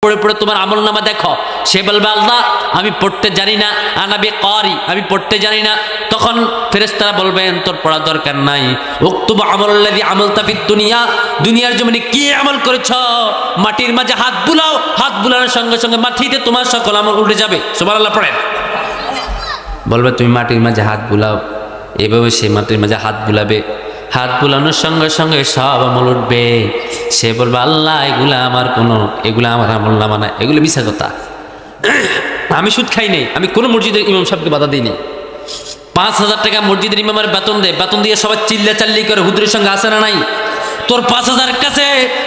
পড়ে পড়ে তোমার আমলনামা দেখো। সে বলবে আল্লাহ আমি পড়তে জানি না, আনাবি কারি, আমি পড়তে জানি না। তখন ফেরেশতারা বলবেন তোর পড়া দরকার নাই, উকতুব আমালাল্লাযী আমালতা ফিদ দুনিয়া, দুনিয়ার জমিনে কি আমল করেছ মাটির মাঝে হাত বুলাও, হাত বুলানোর সঙ্গে সঙ্গে মাটিতে তোমার সকল আমল উঠে যাবে। সুবহানাল্লাহ পড়েন। বলবে তুমি মাটির মাঝে হাত বুলাও, এভাবে সে মাটির মাঝে হাত বুলাবে, হাত বুলানোর সঙ্গে সঙ্গে সব আমল উঠবে। সে বলবে আল্লাহ এগুলা আমার আমল নামা না, এগুলো মিছা কথা, আমি সুদ খাই নাই, আমি কোনো মসজিদের ইমাম সাহেবকে বাধা দিইনি। 5,000 টাকা মসজিদের ইমামের বেতন দেয়, বেতন দিয়ে সবাই চিল্লা চাল্লি করে, হুজুরের সঙ্গে আসে না নাই? তোর 5,000 কাছে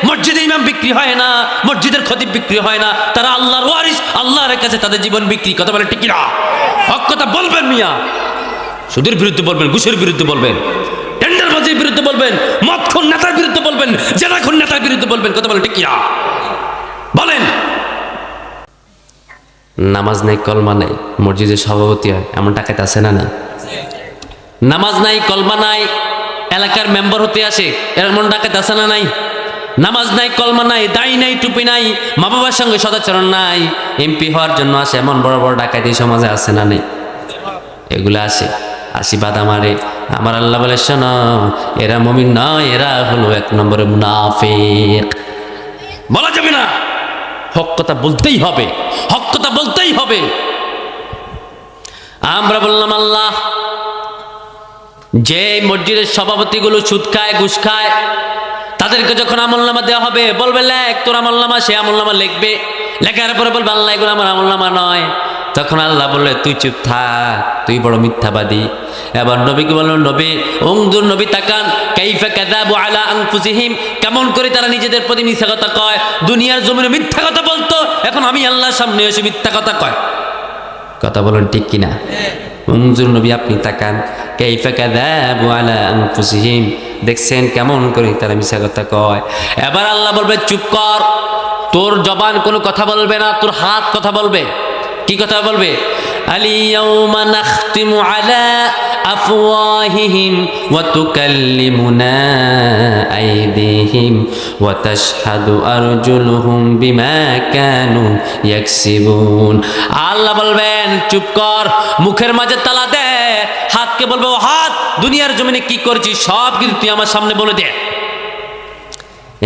মসজিদের ইমাম বিক্রি হয় না, মসজিদের খতিব বিক্রি হয় না, তারা আল্লাহর ওয়ারিস, আল্লাহর কাছে তাদের জীবন বিক্রি। কথা বলে ঠিক না? হক কথা বলবেন মিয়া। সুদের বিরুদ্ধে বলবেন, ঘুষের বিরুদ্ধে বলবেন, টেন্ডারবাজির বিরুদ্ধে বলবেন, মদখোর নেতার বিরুদ্ধে বলবেন, জেনাখোর নেতার বিরুদ্ধে বলবেন। কথা বলে ঠিক না? বলেন। নামাজ নাই, কলমা নাই, মসজিদের সভাপতি হয়, এমন টাকাতে আছে না নাই? নামাজ নাই, কলমা নাই, এলাকার মেম্বার হতে আসে, এমন ডাকাত আছে না নাই? নামাজ নাই, কলমা নাই, দাড়ি নাই, টুপি নাই, মা বাবার সঙ্গে সদাচরণ নাই, এমপি হওয়ার জন্য আসে, এমন বড় বড় ডাকাত এই সমাজে আছে না নেই? এগুলো আসে, আশীর্বাদ আমারে। আমার আল্লাহ বলে শোনো, এরা মুমিন নয়, এরা হলো 1 নম্বরে মুনাফিক। বলা যাবে না, হক কথা বলতেই হবে, হক কথা বলতেই হবে। আমরা বললাম আল্লাহ যে মসজিদের সভাপতিগুলো সুদ খায়, ঘুষ খায়, তাদেরকে যখন আমলনামা দেওয়া হবে বলবে লেখ তোর আমলনামা, সে আমলনামা লিখবে, লেখার পরে বলবে আল্লাহ এগুলো আমার আমলনামা নয়। তখন আল্লাহ বললে তুই চুপ থাক, তুই বড় মিথ্যাবাদী। এবার নবীকে বলল নবী উনজুর, নবী তাকান, কাইফা কাযাবু আলা আনফুসিহিম, কেমন করে তারা নিজেদের প্রতি মিথ্যা কথা কয়। দুনিয়ার জমিনে মিথ্যা কথা বলতো, এখন আমি আল্লাহর সামনে এসে মিথ্যা কথা কয়। কথা বলেন ঠিক কিনা? উনজুর নবী আপনি তাকান, কাইফা কাযাবু আলা আনফুসিহিম, দেখছেন কেমন করে তারা মিথ্যা কথা কয়। এবার আল্লাহ বলবে চুপ কর, তোর জবান কোনো কথা বলবে না, তোর হাত কথা বলবে। কি কথা বলবে? আলিয়াউমা নাখতিমু আলা আফওয়াহিহিম ওয়া তুকাল্লিমুনা আইদিহিম ওয়া তাশহাদু আরজুলুহুম বিমা কানু ইয়াকসিবুন। আল্লাহ বলবেন চুপ কর, মুখের মাঝে তালা দে, হাতকে বলবে ও হাত, দুনিয়ার জমিনে কি করেছিস সব কিন্তু তুই আমার সামনে বলে দে।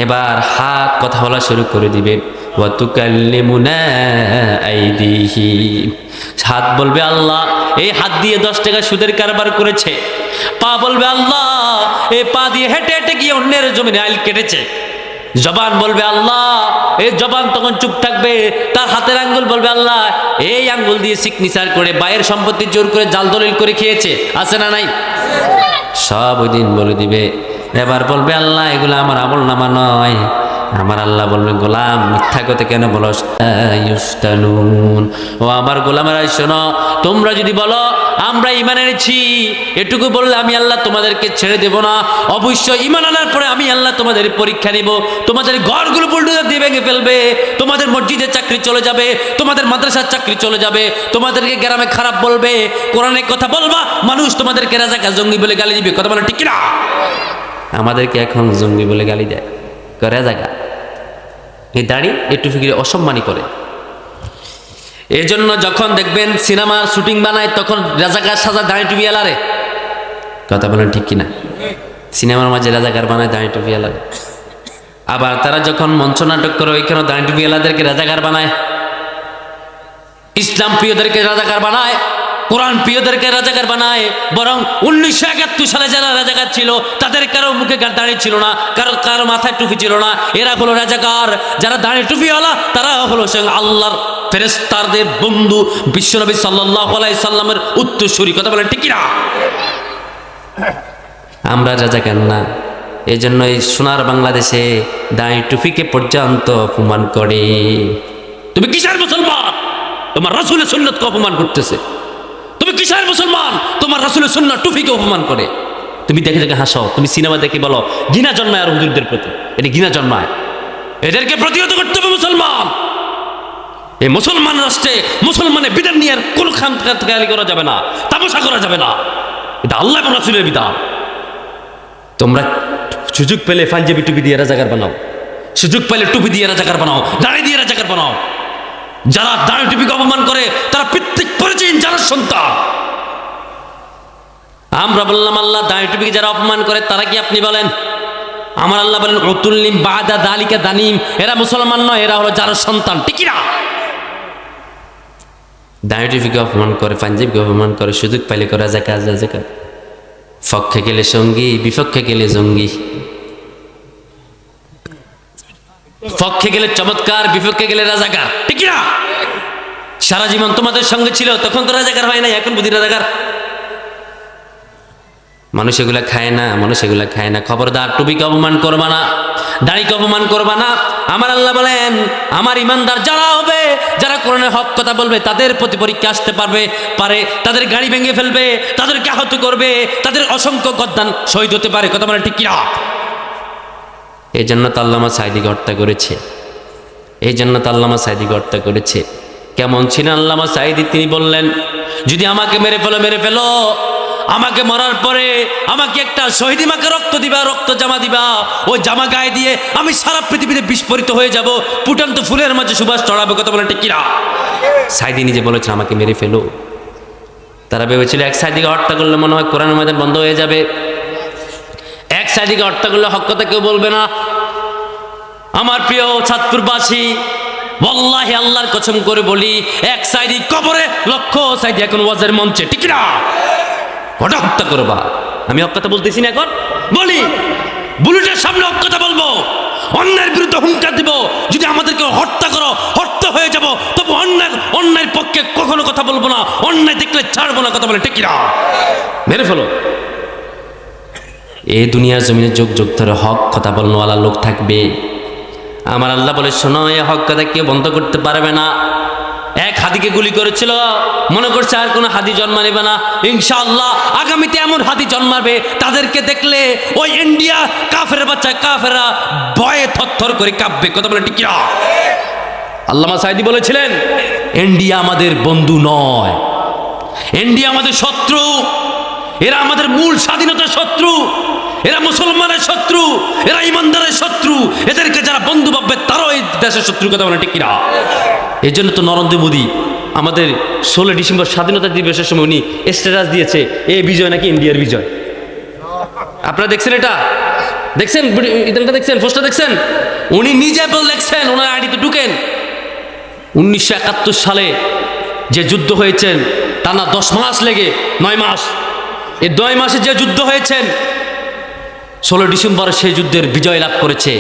এবার হাত কথা বলা শুরু করে দিবে, ওয়া তুকাল্লিমুনা আইদিহিম, হাত বলবে আল্লাহ এই হাত দিয়ে 10 টাকা সুদের কারবার করেছে। পা বলবে আল্লাহ এই পা দিয়ে হেঁটে হেঁটে গিয়ে অন্যের জমিনে আইল কেটেছে। জবান বলবে আল্লাহ, এই জবান তখন চুপ থাকবে। তার হাতের আঙ্গুল বলবে আল্লাহ এই আঙ্গুল দিয়ে সিগনেচার করে বাইরের সম্পত্তি জোর করে জাল দলিল করে খেয়েছে। আছে না নাই? সব ওই দিন বলে দিবে। এবার বলবে আল্লাহ এগুলো আমার আমল নামা নয়। আমার আল্লাহ বলবে গোলাম মিথ্যা কথা কেন বলো? ও আমার গোলামেরা শোনো, তোমরা যদি বলো আমরা ঈমান এনেছি, এটুকু বললে আমি আল্লাহ তোমাদেরকে ছেড়ে দেব না। অবশ্যই ঈমান আনার পরে আমি আল্লাহ তোমাদের পরীক্ষা নিব, তোমাদের ঘরগুলো বুলডোজার দিয়ে ভেঙে ফেলবে, তোমাদের মসজিদের চাকরি চলে যাবে, তোমাদের মাদ্রাসার চাকরি চলে যাবে, তোমাদেরকে গ্রামে খারাপ বলবে, কোরআনের কথা বলবা, মানুষ তোমাদেরকে রাজাকার জঙ্গি বলে গালি দিবে। কথা বলে ঠিক না? আমাদেরকে এখন জঙ্গি বলে গালি দেয়, করে জায়গা এই দাড়ি একটু ফিকিরে অসম্মানী করে। এই জন্য যখন দেখবেন সিনেমার শুটিং বানায় তখন রাজাকার সাজা দাড়ি টুপি এলারে। কথা বলেন ঠিক কিনা? সিনেমার মাঝে রাজাকার বানায় দাড়ি টুপি এলারে। আবার তারা যখন মঞ্চ নাটক করে ওইখানে দাড়ি টুপি এলাদেরকে রাজাকার বানায়, ইসলাম প্রিয়দেরকে রাজাকার বানায়, কোরআন প্রিয়দেরকে রাজাকার বানায়। বরং 1971 সালে যারা রাজাকার ছিল তাদের কারো মুখে দাঁড়িয়ে ছিল না, কারো মাথায় টুপি ছিল না, এরা হলো রাজাকার। যারা দাঁড়িয়ে টুপিওয়ালা তারা হলো আল্লাহর ফেরেশতাদের বন্ধু, বিশ্বনবী সাল্লাল্লাহু আলাইহি সাল্লামের উত্তরসূরি। কথা বলেন ঠিক না? আমরা রাজাকার না। এই জন্য এই সোনার বাংলাদেশে দাঁড়িয়ে টুপিকে পর্যন্ত অপমান করে। তুমি কিসের মুসলমান? তোমার রাসূলের সুন্নাতকে অপমান করতেছে। তুমি কিসের মুসলমান? তোমার রাসূলের সুন্নাত টুপিকে অপমান করে। তুমি দেখে দেখে হাসো, তুমি সিনেমা দেখে বলো ঘৃণা জন্মায় আর হুজুরদের প্রতি, এটা ঘৃণা জন্মায়। এদেরকে প্রতিহত করতে হবে মুসলমান। এই মুসলমান রাষ্ট্রে মুসলমানের বিধান নিয়ে আর কোনো খামখেয়ালি করা যাবে না, তামাশা করা যাবে না। এটা আল্লাহ এবং রাসূলের বিধান। তোমরা সুযোগ পেলে পাঞ্জাবি টুপি দিয়ে রাজাকার বানাও, সুযোগ পাইলে টুপি দিয়ে রাজাকার বানাও, দাড়ি দিয়ে রাজাকার বানাও। যারা দাড়ি টুপিকে অপমান করে তারা পিতৃক পরিচয় যারা সন্তান। আমরা বললাম আল্লাহ দাড়ি টুপিকে যারা অপমান করে তারা কি আপনি বলেন? আমার আল্লাহ বলেন উতুল্লিম বাদা দালিকা দানিম, এরা মুসলমান নয়, এরা হলো যারা সন্তান। ঠিক না? দাড়ি টুপিকে অপমান করে, পাঞ্জাবিকে অপমান করে, সুযোগ পাইলে করে রাজাকার রাজাকার। পক্ষে গেলে সঙ্গী, বিপক্ষে গেলে জঙ্গি। পক্ষে গেলে চমৎকার, বিপক্ষে গেলে রাজাকার। ঠিক না? সারা জীবন তোমাদের সঙ্গে ছিল তখন তো রাজাকার হয় নাই, এখন বুঝি রাজাকার। মানুষ এগুলা খায় না, মানুষ এগুলা খায় না। খবরদার, টুপিকে অপমান করবা না, দাড়িকে অপমান করবা না। আমার আল্লাহ বলেন আমার ইমানদার যারা হবে, যারা কোরআনের হক কথা বলবে, তাদের প্রতি পরীক্ষা আসতে পারে, তাদের গাড়ি ভেঙে ফেলবে, তাদেরকে আহত করবে, তাদের অসংখ্য গদ্দান শহীদ হতে পারে। কথা বলে ঠিক কিনা? এই জন্য তো আল্লামা সাঈদীকে হত্যা করেছে, এই জন্য তো আল্লামা সাঈদীকে হত্যা করেছে। কেমন ছিলেন আল্লামা সাঈদী? তিনি বললেন যদি আমাকে মেরে ফেলো, মেরে ফেলো, আমাকে মরার পরে আমাকে একটা শহীদি মাকে রক্ত দিবা, রক্ত জামা দিবা, ওই জামা গায়ে দিয়ে আমি সারা পৃথিবীতে বিস্ফোরিত হয়ে যাব, ফুটন্ত ফুলের মাঝে সুবাস চড়াবো। কথা বলে ঠিক কিনা? সাঈদী নিজে বলেছেন আমাকে মেরে ফেলো। তারা ভেবেছিল এক সাঈদীকে হত্যা করলে মনে হয় কোরআনের ময়দান বন্ধ হয়ে যাবে, এক সাঈদীকে হত্যা করলে হক কথা কেউ বলবে না। আমার প্রিয় চাঁদপুরবাসী, ওয়াল্লাহি আল্লাহর কসম করে বলি, এক সাঈদী কবরে, লক্ষ সাঈদী এখন ওয়াজের মঞ্চে। ঠিক না? ওটা হত্যা করবা। আমি হক কথা বলতেছি না, এখন বলি বুলেটের সামনে হক কথা বলবো, অন্যায়ের বিরুদ্ধে হুঙ্কার দিব। যদি আমাদেরকে হত্যা করো, হত্যা হয়ে যাব, তবু অন্যায়ের পক্ষে কখনো কথা বলবো না, অন্যায় দেখলে ছাড়বো না। কথা বলে ঠিক না? মেরে ফেলো। এই দুনিয়ার জমিনে যুগ যুগ ধরে হক কথা বলনোয়ালা লোক থাকবে। আমার আল্লাহ বলে শোনো, এই হক কথা কেউ বন্ধ করতে পারবে না। এক হাদিকে গুলি করেছিল, মনে করছে আর কোনো হাদি জন্ম নেবে না। ইনশাআল্লাহ আগামীতে এমন হাদি জন্মাবে, তাদেরকে দেখলে ওই ইন্ডিয়া কাফের বাচ্চা কাফেরা ভয়ে থরথর করে কাঁপবে। কথা বলে ঠিক না? আল্লামা সাঈদী বলেছিলেন ইন্ডিয়া আমাদের বন্ধু নয়, ইন্ডিয়া আমাদের শত্রু। এরা আমাদের মূল স্বাধীনতার শত্রু, এরা মুসলমানের শত্রু, এরা ইমানদারের শত্রু। এদেরকে যারা বন্ধু ভাববে তারাও এই দেশের শত্রু। কথা বলে ঠিক কিনা? এই জন্য তো নরেন্দ্র মোদী আমাদের 16 ডিসেম্বর স্বাধীনতা দিবসের সময় উনি স্ট্যাটাস দিয়েছে, এই বিজয় নাকি ইন্ডিয়ার বিজয়। আপনারা দেখছেন এটা? দেখছেন ইদানটা? দেখছেন পোস্টটা? দেখছেন? উনি নিজে লিখছেন, ওনার আইডিতে ঢুকেন, 1971 সালে যে যুদ্ধ হয়েছেন টানা 10 মাস লেগে, 9 মাস, এই 9 মাসে যে যুদ্ধ হয়েছেন, 16 ডিসেম্বর সেই যুদ্ধের বিজয় লাভ করেছে।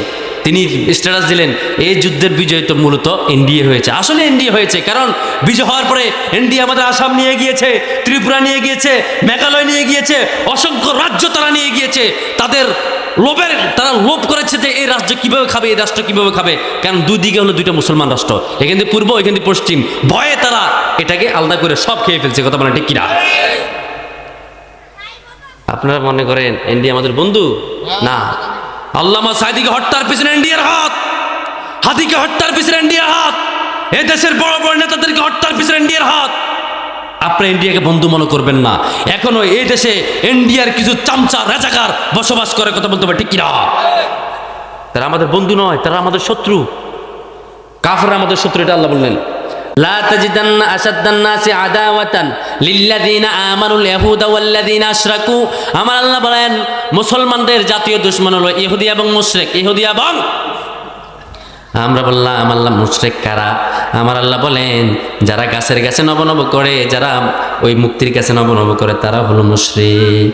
তিনি স্ট্যাটাস দিলেন এই যুদ্ধের বিজয় তো মূলত এনডিএ হয়েছে। আসলে এনডিএ হয়েছে, কারণ বিজয় হওয়ার পরে এনডিএ আমাদের আসাম নিয়ে গিয়েছে, ত্রিপুরা নিয়ে গিয়েছে, মেঘালয় নিয়ে গিয়েছে, অসংখ্য রাজ্য তারা নিয়ে গিয়েছে। তারা লোভ করেছে যে এই রাজ্য কিভাবে খাবে, এই রাষ্ট্র কিভাবে খাবে, কারণ দুই দিকে হলো দুইটা মুসলমান রাষ্ট্র, এখান থেকে পূর্ব, এখান থেকে পশ্চিম। ভয়ে তারা এটাকে আলাদা করে সব খেয়ে ফেলছে। কথা বলে ঠিক কিনা? আপনারা মনে করেন ইন্ডিয়া আমাদের বন্ধু না? আল্লামা সাঈদীকে হত্যার পিছনে ইন্ডিয়ার হাত, হাদিকে হত্যার পিছনে ইন্ডিয়ার হাত, এই দেশের বড় বড় নেতাদেরকে হত্যার পিছনে ইন্ডিয়ার হাত। আপনি ইন্ডিয়াকে বন্ধু মনে করবেন না। এখনো এই দেশে ইন্ডিয়ার কিছু চামচা রাজাকার বসবাস করে। কথা বলতে পারে ঠিক কিনা? তারা আমাদের বন্ধু নয়, তারা আমাদের শত্রু। কাফেররা আমাদের শত্রু, এটা আল্লাহ বললেন। লা তাজিদান্না আশাদ্দান নাসি আদাওয়াতান লিল্লাযিনা আমানুল ইয়াহুদা ওয়াল্লাযিনা আশরাকু। আমার আল্লাহ বলেন মুসলমানদের জাতীয় দুশমন হলো ইহুদি এবং মুশরিক। ইহুদি এবং আমরা বললাম আমার আল্লাহ মুশরিক কারা? আমার আল্লাহ বলেন যারা গাছের কাছে নবনব করে, যারা ওই মুক্তির কাছে নবনব করে, তারা হলো মুশরিক।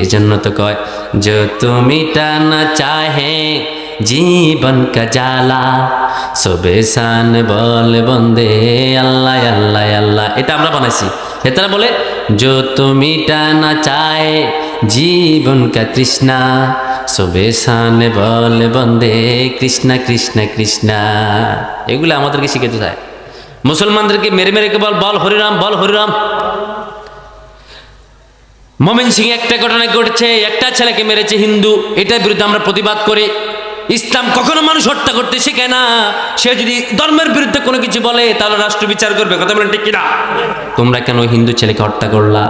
এই জন্য তো কয় जो तू मिटाना चाहे जीवन का जाला सुबह शान बोल बंदे अल्लाह अल्लाह अल्लाह। এটা আমরা বানাইছি। এটারা বলে जो तू मिटाना चाहे जीवन का तृष्णा सुबह शान बोल बंदे कृष्णा कृष्णा कृष्णा। এগুলো আমাদেরকে শিখাতে চায়। মুসলমানদেরকে মেরে মেরে কেবল বল হরিরাম, বল হরিরাম। ময়মনসিংহে একটা ঘটনা ঘটেছে, একটা ছেলেকে মেরেছে হিন্দু, এটার বিরুদ্ধে আমরা প্রতিবাদ করি। ইসলাম কখনো মানুষ হত্যা করতে শেখে না। সে যদি ধর্মের বিরুদ্ধে কোনো কিছু বলে তাহলে রাষ্ট্র বিচার করবে। কথা বলেন ঠিক কিনা? তোমরা কেন হিন্দু ছেলেকে হত্যা করলা?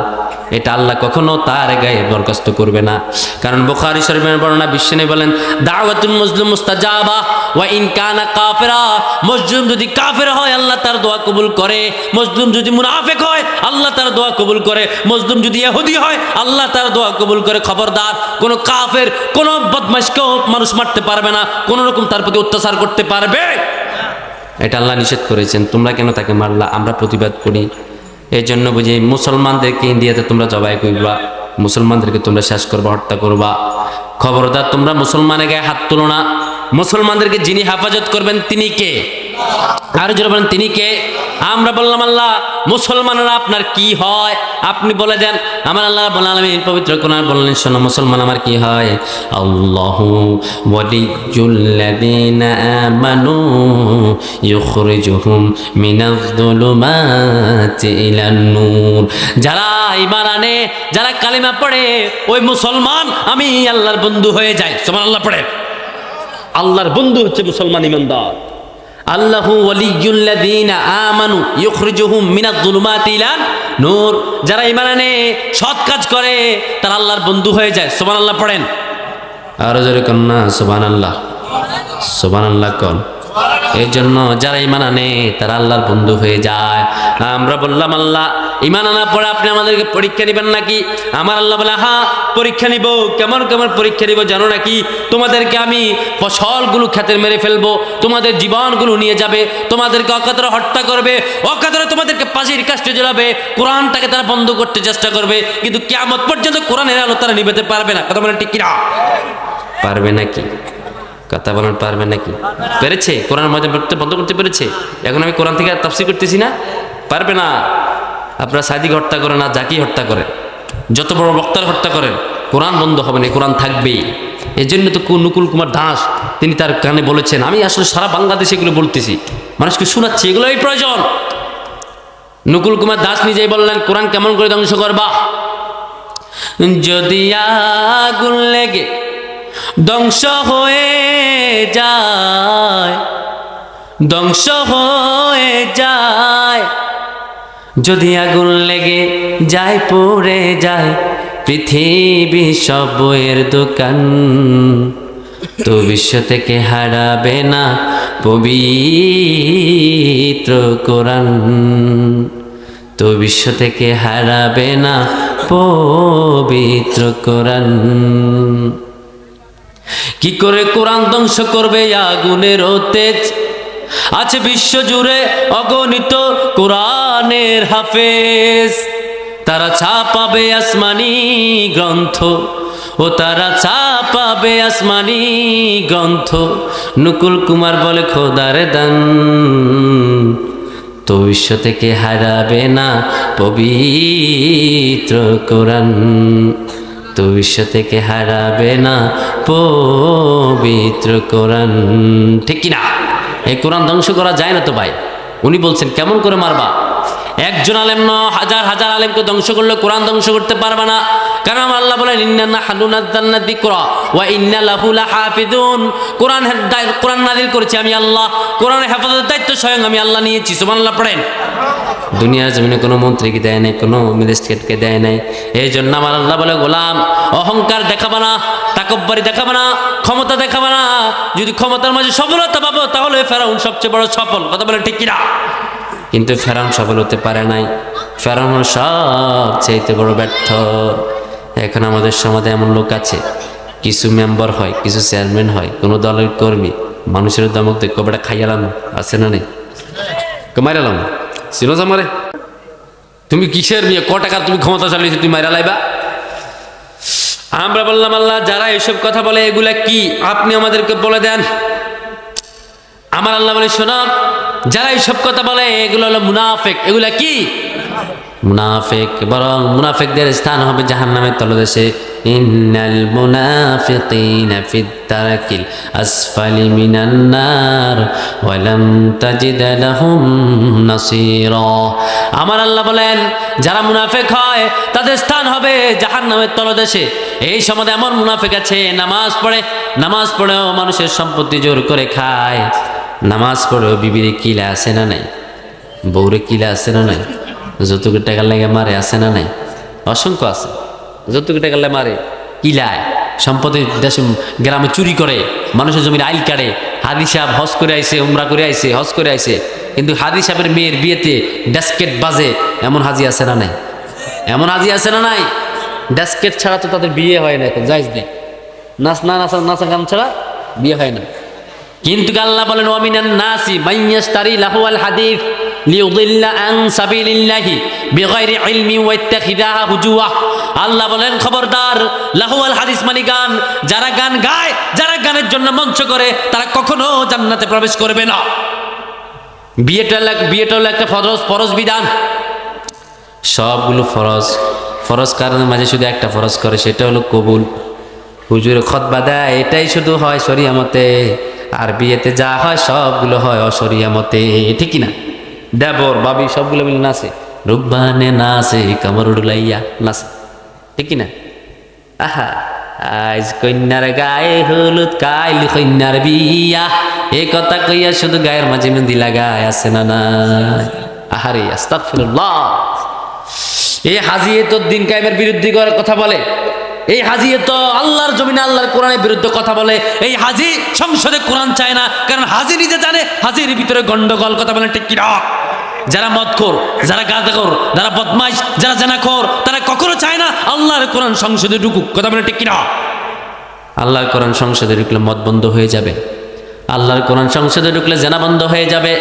এটা আল্লাহ কখনো তার গায়ে বরখাস্ত করবে না। কারণ বুখারী শরীফের বর্ণনা বিশ্বনবী বলেন, দাওয়াতুল মুসলিম মুস্তাজাবা ওয়া ইন কানা কাফিরা। মুসলিম যদি কাফের হয় আল্লাহ তার দোয়া কবুল করে, মুসলিম যদি মুনাফিক হয় আল্লাহ তার দোয়া কবুল করে, মুসলিম যদি ইহুদি হয় আল্লাহ তার দোয়া কবুল করে। খবরদার, কোন কাফের কোন বদমাশকেও মানুষ মারতে পারবে না, কোন রকম তার প্রতি অত্যাচার করতে পারবে, এটা আল্লাহ নিষেধ করেছেন। তোমরা কেন তাকে মারলা? আমরা প্রতিবাদ করি। এই জন্য বুঝি মুসলমানদেরকে ইন্ডিয়াতে তোমরা জবাই করবা, মুসলমানদেরকে তোমরা শেষ করবা, হত্যা করবা। খবরদার, তোমরা মুসলমানের গায়ে হাত তুলো না। মুসলমানদেরকে যিনি হেফাজত করবেন তিনি কে? আর যারা বলেন তিনি কে? আমরা বললাম আল্লাহ। মুসলমানরা আপনার কি হয় আপনি বলে দেন। আমার আল্লাহ রাব্বুল আলামিন পবিত্র কোরআন বললেন, শোনো মুসলমান আমার কি হয়। আল্লাহু ওয়ালিয়্যুল্লাযীনা আমানু ইউখরিজুহুম মিনায-যুলুমাতি ইলান-নূর। যারা ঈমান আনে, যারা কালিমা পড়ে, ওই মুসলমান আমি আল্লাহর বন্ধু হয়ে যায়। সুবহানাল্লাহ পড়ে। আল্লাহর বন্ধু হচ্ছে মুসলমান ইমানদার। আল্লাহু ওয়ালিয়্যুল্লাযীনা আমানু ইউখরিজুহুম মিনায-যুলুমাতি ইলান-নূর। যারা ঈমান আনে, সৎ কাজ করে, তারা আল্লাহর বন্ধু হয়ে যায়। সুবহানাল্লাহ পড়েন। আর জোরে কোন না সুবহানাল্লাহ। সুবহানাল্লাহ কোন। এই জন্য যারা ঈমান আনে তারা আল্লাহর বন্ধু হয়ে যায়। আমরা বললাম আল্লাহ ঈমান আনার পরে আপনি আমাদেরকে পরীক্ষা নেবেন নাকি? আমার আল্লাহ বলে, হ্যাঁ পরীক্ষা নিব। কেমন কেমন পরীক্ষা নিব জানো নাকি? তোমাদেরকে আমি ফসলগুলো খেতে মেরে ফেলবো, তোমাদের জীবনগুলো নিয়ে যাবে, তোমাদেরকে অকাতরে হত্যা করবে, অকাতরে তোমাদেরকে ফাঁসির কাস্টে জ্বালাবে, কোরআনটাকে তারা বন্ধ করতে চেষ্টা করবে, কিন্তু কিয়ামত পর্যন্ত কোরআনের আলো তারা নিভাতে পারবে না। কথা বলেন ঠিক কিনা? পারবে নাকি? কথা বলেন পারবে নাকি? পেরেছে? কোরআন মধ্যে বন্ধ করতে পেরেছে? এখন আমি কোরআন থেকে তাফসীর করতেছি না, পারবে না। আপনারা সাদিক হত্যা করেন, না যাকেই হত্যা করেন, যত বড় বক্তার হত্যা করেন, কোরআন বন্ধ হবে না, কোরআন থাকবেই। এই জন্য তো নকুল কুমার দাস তিনি তার কানে বলেছেন, আমি আসলে সারা বাংলাদেশে এগুলো বলতেছি, মানুষকে শোনাচ্ছি, এগুলোই প্রয়োজন। নকুল কুমার দাস নিজেই বললেন, কোরআন কেমন করে ধ্বংস করবা? যদি আগুন লেগে ধ্বংস হয়ে যায়, ধ্বংস হয়ে যায়, যদি আগুন লেগে যায়, পড়ে যায় পৃথিবী সব বইয়ের দোকান, তো বিশ্ব থেকে হারাবে না পবিত্র কোরআন, তো বিশ্ব থেকে হারাবে না পবিত্র কোরআন। কি করে কোরআন ধ্বংস করবে? আগুনের তেজ আছে বিশ্ব জুড়ে অগণিত কোরআনের হাফেজ, তারা ছাপাবে আসমানি গ্রন্থ, ও তারা ছাপাবে আসমানি গ্রন্থ। নকুল কুমার বলে, খোদার দান, তো বিশ্ব থেকে হারাবে না পবিত্র কোরআন, তো বিশ্ব থেকে হারাবে না পবিত্র কোরআন। ঠিক কিনা? এই কোরআন ধ্বংস করা যায় না তো ভাই। উনি বলছেন কেমন করে মারবা? একজন আলেম ন, হাজার হাজার আলেমকে ধ্বংস করলে কোরআন ধ্বংস করতে পারবে না। কারণ আমার আল্লাহ বলেন, ইন্না নাহনু নাযালনা যিকরা ওয়া ইন্না লাহু লাহাফিজুন। কোরআন নাযিল করেছি আমি আল্লাহ, কোরআনের হেফাজতের দায়িত্ব স্বয়ং আমি আল্লাহ নিয়েছি। সুবহানাল্লাহ পড়েন। দুনিয়ার জমিনে কোনো মন্ত্রীকে দেয় নাই, কোনো ম্যাজিস্ট্রেটকে দেয় নাই। এই জন্য আমার আল্লাহ বলে, গোলাম অহংকার দেখাবা না, তাকব্বুরি দেখাবা না, ক্ষমতা দেখাবা না। যদি ক্ষমতার মাঝে সফলতা পাবো তাহলে ফেরাউন সবচেয়ে বড় সফল। কথা বলে ঠিক কিনা? কিন্তু ফেরাউন সফল হতে পারে নাই, ফেরাউন সবচেয়ে বড় ব্যর্থ। এখন আমাদের সমাজে এমন লোক আছে, কিছু মেম্বার হয়, কিছু চেয়ারম্যান হয়, কোনো দলের কর্মী, মানুষের দমক দিয়ে কবেটা খাইয়ালাম, আছে না নেই? মাইরালাম চিনো আমারে, তুমি কিসের মেয়ে, ক টাকা তুমি ক্ষমতা চালিয়েছো, তুমি মাইরা লাইবা? আমরা বললাম আল্লাহ, যারা এইসব কথা বলে এগুলা কি আপনি আমাদেরকে বলে দেন। আমার আল্লাহ বলে, শোনো, যারা এইসব কথা বলে এগুলো হলো মুনাফিক। এগুলা কি? মুনাফিক। বরং মুনাফিকদের স্থান হবে জাহান্নামের তলদেশে। ইন্নাল মুনাফিকিনা ফিদ দারকিল আসফালি মিনান নার ওয়া লাম তাজিদ লাহুম নাসীরা। আমার আল্লাহ বলেন, যারা মুনাফিক হয় তাদের স্থান হবে জাহান্নামের তলদেশে। এই সমাজে এমন মুনাফিক আছে, নামাজ পড়েও মানুষের সম্পত্তি জোর করে খায়, নামাজ পড়েও বিবিরে কিলা আছে না নাই, বউরে কিলা আছে না নাই, যৌতুকের টাকা লাগে মারে আছে না নাই, অসংখ্য আছে। যতটুকু টাকা মারে কিলায় সম্পদের দেশে গ্রামে চুরি করে, মানুষের জমির আইল কাটে। হাদি সাহেব হজ করে আইছে, উমরা করে আইছে, হজ করে আইছে, কিন্তু হাদি সাহেবের মেয়ের বিয়েতে ড্যাসকেট বাজে, এমন হাজি আছে না নাই? এমন হাজি আছে না নাই? ড্যাসকেট ছাড়া তো তাদের বিয়ে হয় না, এখন জায়েজ নেই। নাচা গান ছাড়া বিয়ে হয় না। কিন্তু আল্লাহ বলেন ওয়ামিনান নাসি মাইয়াশতারি লাহুল হাদিস লিউদিল্লা আন সাবিলিল্লাহি বিগাইরি ইলমি ওয়া ইত্তাখিযাহা হুজুয়া। আল্লাহ বলেন খবরদার, লাহুল হাদিস মানে গান, যারা গান গায়, যারা গানের জন্য মঞ্চ করে, তারা কখনো জান্নাতে প্রবেশ করবে না। বিয়েটা হলো একটা ফরজ বিধান। সবগুলো ফরজ কারণের মাঝে শুধু একটা ফরজ করে, সেটা হলো কবুল। হুজুরে খুতবা দেয়, এটাই শুধু হয় শরিয়া মতে, আর বিয়েতে যা হয় সবগুলো হয় অশরিয়া মতে, ঠিক না? দেবর বাবি সবগুলো মিলে নাচে, রুকবানে নাচে, কামর উড়লাইয়া নাচে, ঠিক না? আহা, আজ কন্যার গায়ে হলুদ, কাইল কন্যার বিয়া, এ কথা কইয়া শুধু গায়ের মাঝে মেহেন্দি লাগায়, আছে না না? আহারে আস্তাগফিরুল্লাহ। এই হাজিয়ে তো দিন কায়েমের বিরুদ্ধে কথা বলে, এই হাজি তো আল্লাহর জমিনে আল্লাহর কোরআনের বিরুদ্ধে কথা বলে। এই হাজি সংসদে কোরআন চায় না, কারণ হাজি নিজে জানে হাজির ভিতরে গন্ডগোল, কথা বলেন ঠিক কিনা? যারা মদখোর, যারা গাঁজাখোর, যারা বদমাইশ, যারা জানাখোর, তারা কখনো চায় না আল্লাহর কোরআন সংসদে ঢুকুক, কথা বলেন ঠিক কিনা? আল্লাহর কোরআন সংসদে ঢুকলে মদ বন্ধ হয়ে যাবে, আল্লাহর কোরআন সংসদে ঢুকলে জেনা বন্ধ হয়ে যাবে,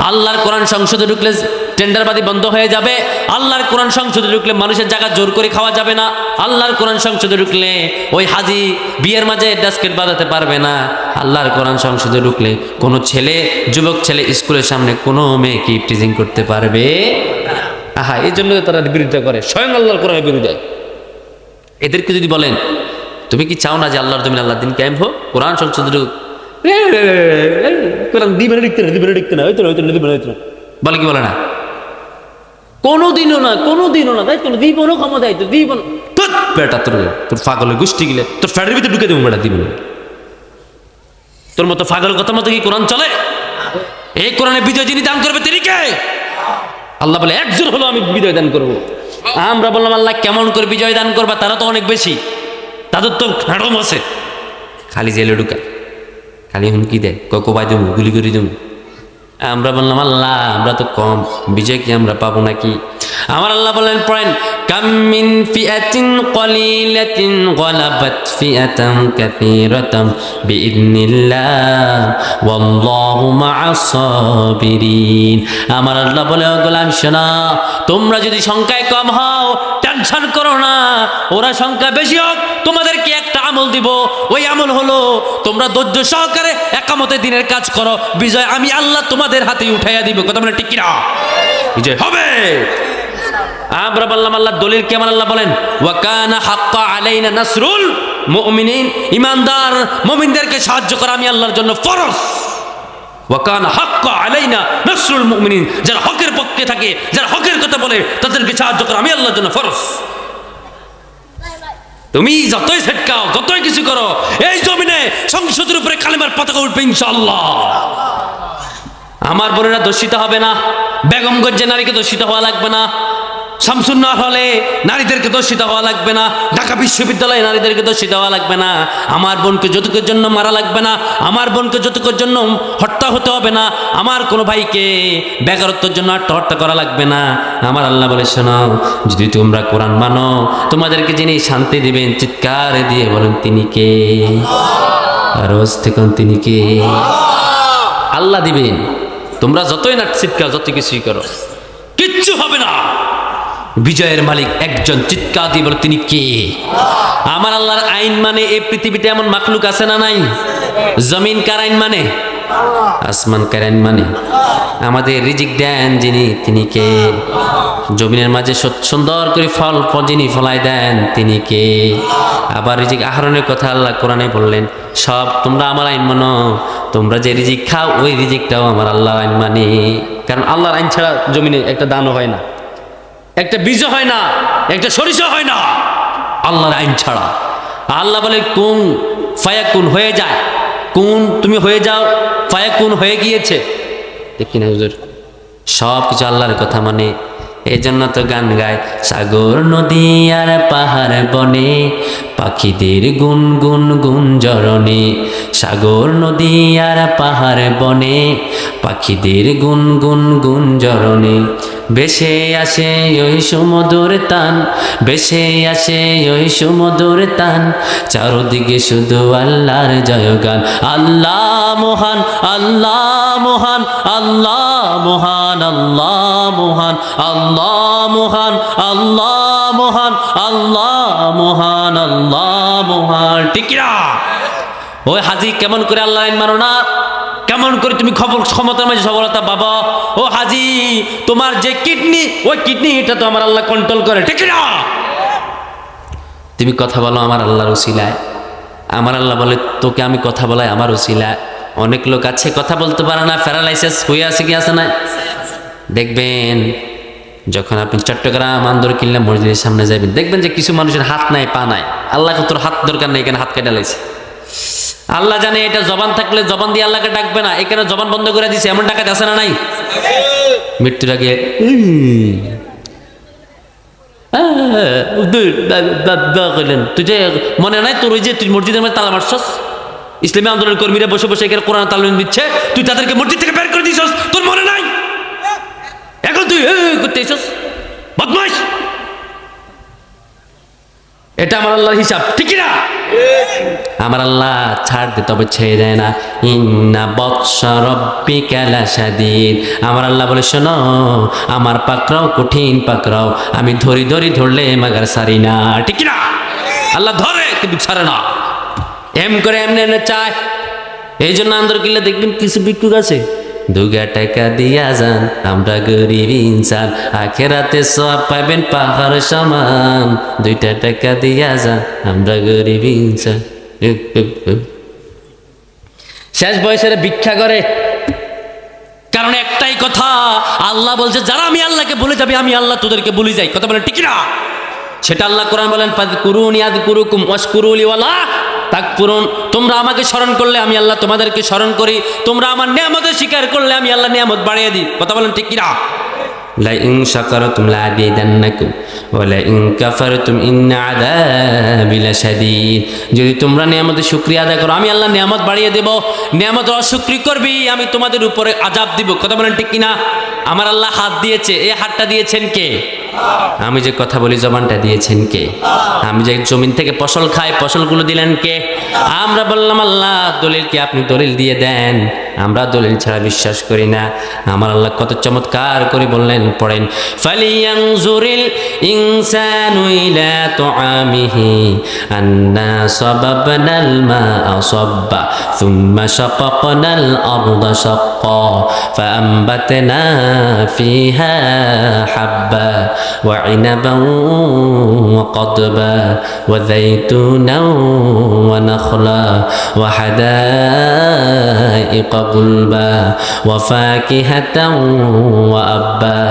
আল্লাহর কোরআন সংসদে ঢুকলে টেন্ডারবাদী বন্ধ হয়ে যাবে, আল্লাহর কোরআন সংসদে ঢুকলে মানুষের জায়গা জোর করে খাওয়া যাবে না, আল্লাহর কোরআন সংসদে ঢুকলে ওই হাজি বিয়ের মাঝে ড্যাসকেট বাজাতে পারবে না, আল্লাহর কোরআন সংসদে ঢুকলে কোনো ছেলে, যুবক ছেলে স্কুলের সামনে কোনো মেয়েকে টিজিং করতে পারবে। আহা, এই জন্য তারা বিরোধিতা করে, স্বয়ং আল্লাহর কোরআনের বিরুদ্ধে। এদেরকে যদি বলেন তুমি কি চাও না যে আল্লাহর জমিন আল্লাহর দিন কায়েম হোক, কোরআন সংসদে ঢুক, কোরআন দিবে না, লিখতে না, বলে কি বলে না? কোনোদিনও না, তাই তো দিব না, ক্ষমতা দায়িত্ব দিব না। বেটা তোর পাগলের গোষ্ঠী গেলে তোর ফ্যাটের ভিতরে ঢুকে দেবো, বেটা দিব না। তোর মতো পাগল কথা মতো কি কোরআন চলে? এই কোরআনে বিজয় যিনি দান করবে তিনি কে? আল্লাহ বলে একজন হলো আমি বিজয় দান করবো। আমরা বললাম আল্লাহ কেমন করে বিজয় দান করবা? তারা তো অনেক বেশি, তাদের তো নাটম আছে, খালি জেলে ঢুকা, খালি হুমকি দেয়, কোবাই দেবো, গুলি করে দেবো। আমরা বললাম আল্লাহ আমরা তো কম, বিজয় কি আমরা পাবো নাকি? আমার আল্লাহ বলেন পড়েন, কাম মিন ফিআতিন কলিলাতিন গালাবাত ফিআতান কাসীরাতাম বিইذনিল্লাহ ওয়াল্লাহু মাআস সাবিরিন। আমার আল্লাহ বলে ও গোলাম শোনো, তোমরা যদি সংখ্যায় কম হও টেনশন করো না, ওরা সংখ্যা বেশি হোক, তোমাদেরকে একটা আমল দিব, ওই আমল হলো তোমরা ধৈর্য সহকারে একামতে দিনের কাজ করো, বিজয় আমি আল্লাহ তোমাদের হাতে উঠাইয়া দিব, কথা বলে ঠিক কিনা? বিজয় হবে। আমরা বললাম আল্লাহ দলিল কি? আমার আল্লাহ বলেন ওয়া কানা হাক্কা আলাইনা নাসরুল মুমিনিন, ইমানদার মুমিনদেরকে সাহায্য করা আমি আল্লাহর জন্য ফরজ। ওয়া কানা হাক্কা আলাইনা নাসরুল মুমিনিন, যারা হকের পক্ষে থাকে, যারা হকের কথা বলে, তাদেরকে সাহায্য করা আমি আল্লাহর জন্য ফরজ। তুমি যতই ছেটকাও, যতই কিছু করো, এই জমিনে সংসদের উপরে কালেমার পতাকা উঠবে ইনশাআল্লাহ। আমার বোনেরা দোষিত হবে না, বেগমগঞ্জে নারীকে দোষিত হওয়া লাগবে না, শামসুন্নাহর হলে নারীদেরকে দোষিত হওয়া লাগবে না, ঢাকা বিশ্ববিদ্যালয়ে নারীদেরকে দোষিত হওয়া লাগবে না, আমার বোনকে যৌতুকের জন্য মারা লাগবে না, আমার বোনকে যৌতুকের জন্য হত্যা হতে হবে না, আমার কোনো ভাইকে বেকারত্বের জন্য আত্মহত্যা করা লাগবে না। আমার আল্লাহ বলে শোনো, যদি তোমরা কোরআন মানো, তোমাদেরকে যিনি শান্তি দিবেন চিৎকার দিয়ে বলেন তিনি কে? রোজ থেকে তিনি কে? আল্লাহ দিবেন। তোমরা যতই না চিৎকার, যত কিছুই করো, কিচ্ছু হবে না। বিজয়ের মালিক একজন, চিৎকার দিয়ে বলে তিনি কে? আমার আল্লাহর আইন মানে এই পৃথিবীতে এমন মাখলুক আছে না নাই? জমিন কার আইন মানে? আসমান কার আইন মানে? আমাদের রিজিক দেন যিনি, তিনি কে? জমিনের মাঝে সুন্দর করে ফল যিনি ফলাই দেন তিনি কে? আবার রিজিক আহরণের কথা আল্লাহ কোরআনে বললেন, সব তোমরা আমার আইন মানো, তোমরা যে রিজিক খাও ওই রিজিকটাও আমার আল্লাহর আইন মানে। কারণ আল্লাহর আইন ছাড়া জমিনে একটা দানও হয় না, একটা বীজ হয় না, একটা সরিষা হয় না, আল্লাহর আইন ছাড়া। আল্লাহ বলে কুন ফায়াকুন, হয়ে যায়, কুন তুমি হয়ে যাও, ফায়াকুন হয়ে গিয়েছে, ঠিক কিনা হুজুর? সব কিছু আল্লাহর কথা মানে। এই জন্য তো গান গায়, সাগর নদী আর পাহাড় বনে পাখিদের গুন গুন গুঞ্জরণে। সাগর নদী আর পাহাড় বনে পাখিদের গুন গুন গুঞ্জরণে। ভেসে আসে ওই সুমধুর তান, ভেসে আসে ওই সুমধুর তান, চারদিকে শুধু আল্লাহর জয়গান। আল্লাহ মহান, আল্লাহ মহান, আল্লাহ মহান, আল্লাহ মহান, আল্লাহ মহান, আল্লাহ মহান, আল্লাহ মহান, আল্লাহ মহান। ঠিক না? ওই হাজি কেমন করে আল্লাহ আইন মানো না? কেমন করে তুমি ক্ষমতার মাঝে সফলতা বাবা? ও হাজি, তোমার যে কিডনি, ওই কিডনি এটা তো আমার আল্লাহ কন্ট্রোল করে। ঠিক না? তুমি কথা বলো আমার আল্লাহর উসিলায়, আমার আল্লাহ বলে তোকে আমি কথা বলাই আমার উসিলায়। অনেক লোক আছে কথা বলতে পারে না, প্যারালাইসিস হয়ে আছে, কি আছে না? দেখবেন যখন আপনি চট্টগ্রাম আন্দরকিল্লা মসজিদের সামনে যাবেন, দেখবেন যে কিছু মানুষের হাত নাই, পা নাই। আল্লাহকে তোর হাত দরকার নেই, এখানে হাত কেটে লাইছে। আল্লাহ জানে এটা জবান থাকলে জবান দিয়ে আল্লাহকে ডাকবে না, এখানে জবান বন্ধ করে দিছে। এমন ডাকাত আছে না নাই? মৃত্যুর আগে কইলেন, তুই যে মনে নাই তোর ওই যে তুই মসজিদের মধ্যে তালা মারছস, ইসলামী আন্দোলন কর্মীরা বসে বসে এখানে কোরআন তালিম দিচ্ছে, তুই তাদেরকে মসজিদ থেকে বের করে দিছস, তোর মনে নাই? এখন তুই করতে এসছস, বদমাশ। এটা আমার আল্লাহর হিসাব, ঠিক না? আমার আল্লাহ ছাড় দে তবে ছেড়ে দেয় না। ইন্না বাতশা রাব্বিকা লাশাদীদ। আমার আল্লাহ বলে শোনো, আমার পাকড়াও কঠিন পাকড়াও, আমি ধরি ধরি ধরলে মাগার সারি না। ঠিক না? আল্লাহ ধরে কিন্তু ছাড়ে না, এম করে এমনি এমনি চায়। এই জন্য আন্দরকিল্লা দেখবেন কিছু ভিক্ষুক আছে, 2 টাকা দিয়া যান, আমরা গরিব ইনসান, আখেরাতে সওয়াব পাবেন পাহাড় সমান। 2 টাকা দিয়া যান, আমরা গরিব ইনসান। শেষ বয়সের ভিক্ষা করে, কারণ একটাই কথা, আল্লাহ বলছে যারা আমি আল্লাহকে ভুলে যাবে, আমি আল্লাহ তোদেরকে ভুলে যাই। কথা বলে ঠিক না? সেটা আল্লাহ কোরআন বলেন, ফাযকুরুনি আযকুরুকুম ওয়াশকুরুলি ওয়ালা তাকফুরুন। তোমরা আমাকে স্মরণ করলে আমি আল্লাহ তোমাদেরকে স্মরণ করি, তোমরা আমার নিয়ামতের স্বীকার করলে আমি আল্লাহ নিয়ামত বাড়িয়ে দিই। কথা বলেন ঠিক কিনা? লা ইন শাকারতুম লা আযীদান্নাকুম ওয়া লা ইন কাফারতুম ইন্না আযাবি লাশাদীদ। যদি তোমরা নিয়ামতের শুকরিয়া আদায় করো, আমি আল্লাহ নিয়ামত বাড়িয়ে দেব। নিয়ামতের অশুকরি করবি, আমি তোমাদের উপরে আযাব দিব। কথা বলেন ঠিক কিনা? আমার আল্লাহ হাত দিয়েছে, এই হাতটা দিয়েছেন কে? আমি যে কথা বলি জবানটা দিয়েছেন কে? আমি যে জমিন থেকে ফসল খাই, ফসলগুলো দিলেন কে? আমরা বললাম আল্লাহ দলিল কি? আপনি দলিল দিয়ে দেন, আমরা দলিল ছাড়া বিশ্বাস করি না। আমার আল্লাহ কত চমৎকার করে বললেন, পড়েন, ফালিয়ানজুরিল ইনসানু ইলা তুআমিহি আন্না সাবাবনাল মা'a সাব্বা থুম্মা শাকাকনাল আরদা শাক্কা ফাআমবাতনা ফিহা হাব্বা وعنبا وقضبا وزيتونا ونخلا وحدائق غلبا وفاكهة وأبا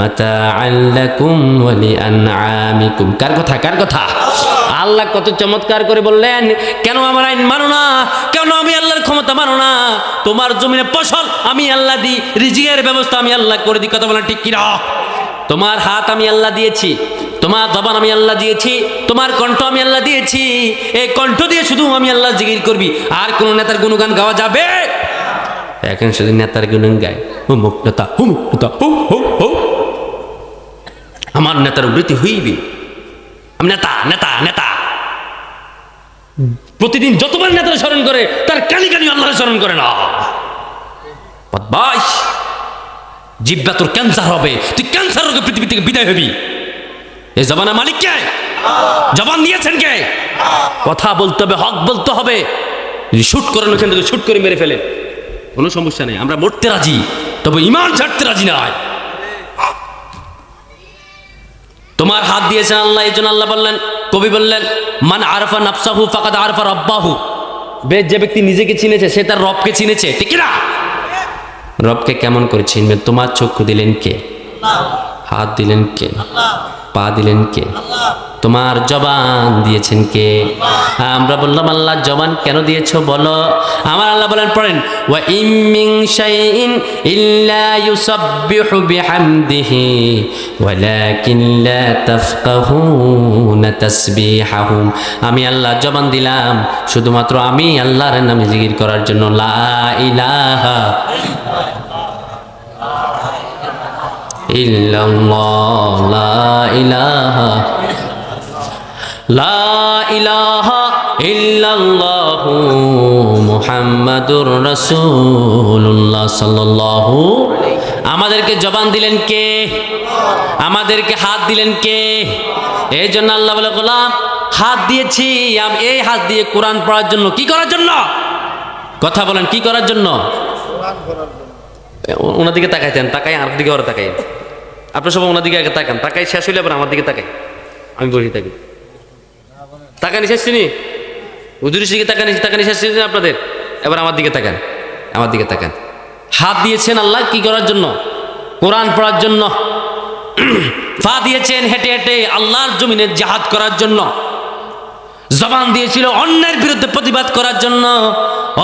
متاعا لكم ولأنعامكم। কার কথা? কার কথা? আল্লাহ কত চমৎকার করে বললেন, কেন আমার আইন মানো না? কেন আমি আল্লাহর ক্ষমতা মানো না? তোমার জমিনে ফসল আমি আল্লাহ দিই, রিজিকের ব্যবস্থা আমি আল্লাহ করে দিই। কথা বলা ঠিক কিনা? তোমার হাত আমি আল্লাহ দিয়েছি, তোমার জবান আমি আল্লাহ দিয়েছি, তোমার কণ্ঠ আমি আল্লাহ দিয়েছি। এই কণ্ঠ দিয়ে শুধু আমি আল্লাহ জিকির করবি, আর কোন নেতার গুণগান গাওয়া যাবে? এখন শুধু নেতার গুণগান গায়, হুমুক নেতা, হুমুক নেতা, হু হু হু। আমার নেতার উন্নতি হইবি, আমি নেতা নেতা নেতা। প্রতিদিন যতবার নেতার স্মরণ করে, তার কানি কানি আল্লাহর স্মরণ করে না। বদমাশ, জিব্বা তোর ক্যান্সার হবে, তুই ক্যান্সার রোগে পৃথিবী থেকে বিদায় হবি। এই জবানের মালিক কে? জবান দিয়েছেন কে? কথা বলতে হবে, হক বলতে হবে। যদি শুট করেন ওখান থেকে শুট করে মেরে ফেলে, কোনো সমস্যা নেই, আমরা মরতে রাজি, তবে ইমান ছাড়তে রাজি নয়। তোমার হাত দিয়েছেন আল্লাহ, এই জন্য আল্লাহ বললেন, কবি বললেন, মান আরফা নাফসাহু ফাকাদ আরফা রাব্বাহু। যে ব্যক্তি নিজেকে চিনেছে সে তার রবকে চিনেছে। ঠিক না? রবকে কেমন করে চিনবে? তোমার চক্ষু দিলেন কে? হাত দিলেন কে? পা দিলেন কে? তোমার জবান দিয়েছেন কে? আমরা বললাম আল্লাহ জবান কেন দিয়েছো বলো। আমার আল্লাহ বলেন পড়েন, ওয়া ইম মিন শাইইন ইল্লা ইউসাব্বিহু বিহামদিহি ওয়ালাকিন লা তাফকাহুনা তাসবিহাহুম। আমি আল্লাহ জবান দিলাম শুধুমাত্র আমি আল্লাহর নামে জিকির করার জন্য। লা ইলাহা ইল্লাল্লাহ, লা ইলাহা লা ইলাহা ইল্লাল্লাহু মুহাম্মাদুর রাসূলুল্লাহ সাল্লাল্লাহু। আমাদেরকে জবান দিলেন কে? আমাদেরকে হাত দিলেন কে? এই জন্য আল্লাহ বলে গোলাম হাত দিয়েছি আমি, এই হাত দিয়ে কোরআন পড়ার জন্য। কি করার জন্য? কথা বলেন, কি করার জন্য? ওনার দিকে তাকাইতেন, তাকাই আমার দিকে ওরা তাকাই। আপনার সবাই ওনার দিকে আগে তাকান, তাকাই শেষ হইলে আবার আমার দিকে তাকাই, আমি বসে থাকি। তাকানি শেষ চিনি হুজুরের দিকে তাকানি শেষ চিনি আপনাদের। এবার আমার দিকে তাকান, আমার দিকে তাকান। হাত দিয়েছেন আল্লাহ কি করার জন্য? কোরআন পড়ার জন্য। পা দিয়েছেন হেঁটে হেঁটে আল্লাহর জমিনে জিহাদ করার জন্য। জবান দিয়েছিল অন্যের বিরুদ্ধে প্রতিবাদ করার জন্য।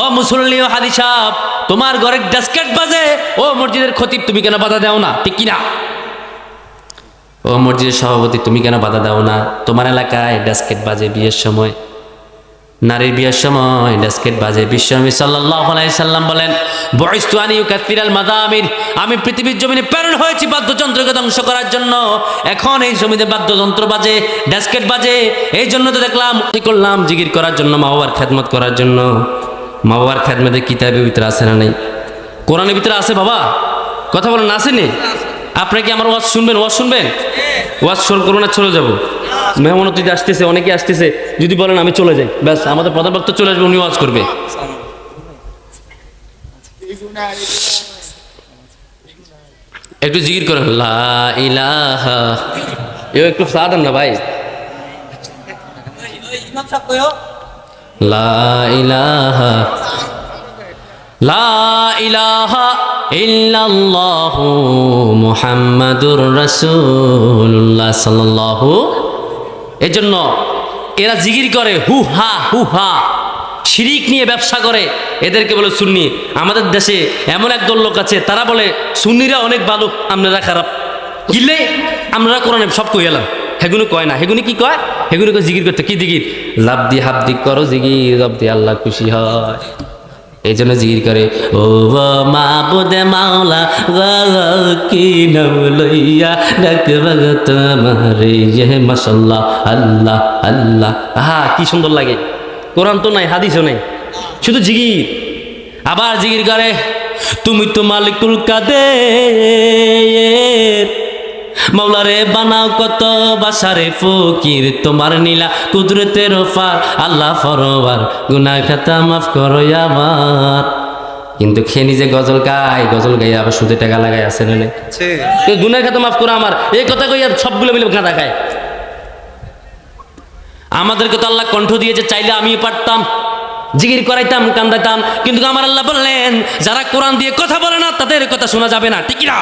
ও মুসল্লি ও হাদি সাহেব, তোমার ঘরে ড্যাসকেট বাজে, ও মসজিদের খতিব তুমি কেন বাধা দাও না? ঠিক কিনা? ও মসজিদের সভাপতি তুমি কেন বাধা দাও না? তোমার এলাকায় ড্যাসকেট বাজে বিয়ের সময়, নারীর বিয়ের সময় ড্যাসকেট বাজে। বিশ্বনবী সাল্লাল্লাহু আলাইহি সাল্লাম বলেন, বুইসতু আন ইউকাসসিরাল মাযামির, আমি পৃথিবীর জমিনে প্রেরণ হয়েছি বাদ্যযন্ত্রকে ধ্বংস করার জন্য। এখন এই জমিতে বাদ্যযন্ত্র বাজে, ড্যাসকেট বাজে। এই জন্য তো দেখলাম কি করলাম, জিকির করার জন্য, মা বাবার খেদমত করার জন্য। মা বাবার খেদমতের কিতাবের ভিতরে আছে না নেই? কোরআনের ভিতরে আছে বাবা, কথা বলেন, আসেনি? আপনি কি আমার ওয়াজ শুনবেন? ওয়াজ শুনবেন? ওয়াজ শুরু করুন না চলে যাবো। মেহমান অতিথি আসতেছে, অনেকে আসতেছে, যদি বলেন আমি চলে যাই, ব্যাস আমাদের প্রধান বক্তা চলে আসবে, উনি ওয়াজ করবে। একটু জিকির করেন, লা ইলাহা। একটু চা দেন না ভাই। লা ইলাহা লা ইলাহা ইল্লাল্লাহু মুহাম্মাদুর রাসূলুল্লাহ সাল্লাল্লাহু। এজন্য এরা জিকির করে হু হা, শিরিক নিয়ে ব্যবসা করে, এদেরকে বলে সুন্নি। আমাদের দেশে এমন একদল লোক আছে, তারা বলে সুন্নিরা অনেক ভালো, আপনারা খারাপ। গিলে আমরা কোরআনে সব কই এলাম, হেগুনি কয় না। হেগুনি কি কয়? হেগুনি কয় জিকির করতে। কি জিকির? লাভ দি হাত দি করো জিকির, রব দি আল্লাহ খুশি হয়। এই জন্য জিকির করে, ও মাবুদে মাওলা কি নাম লইয়া ডাকবা তোমারে ইয়ে মাশাআল্লাহ আল্লাহ আল্লাহ। আহা কি সুন্দর লাগে। কোরআন তো নাই, হাদিসও নাই, শুধু জিকির। আবার জিকির করে, তুমি তো মালিকুল কাদের, মাওলারে বানাও কত বাসারে ফকির, তোমার নীলা কুদরতের ওপার, আল্লাহ ফরওয়ার, গুনাহ খাতা মাফ করো আমার। কিন্তু খেয়ে নিজে গজল গাই আবার সুদে টাকা লাগাই আছে না, গুনাহ খাতা মাফ করো আমার, এই কথা কইয়া সবগুলো মিলে গাঁদা খায়। আমাদেরকে তো আল্লাহ কণ্ঠ দিয়েছে, চাইলে আমিও পারতাম, জিকির করাইতাম, কান্দাইতাম, কিন্তু আমার আল্লাহ বললেন যারা কোরআন দিয়ে কথা বলে না তাদের কথা শোনা যাবে না। ঠিক না?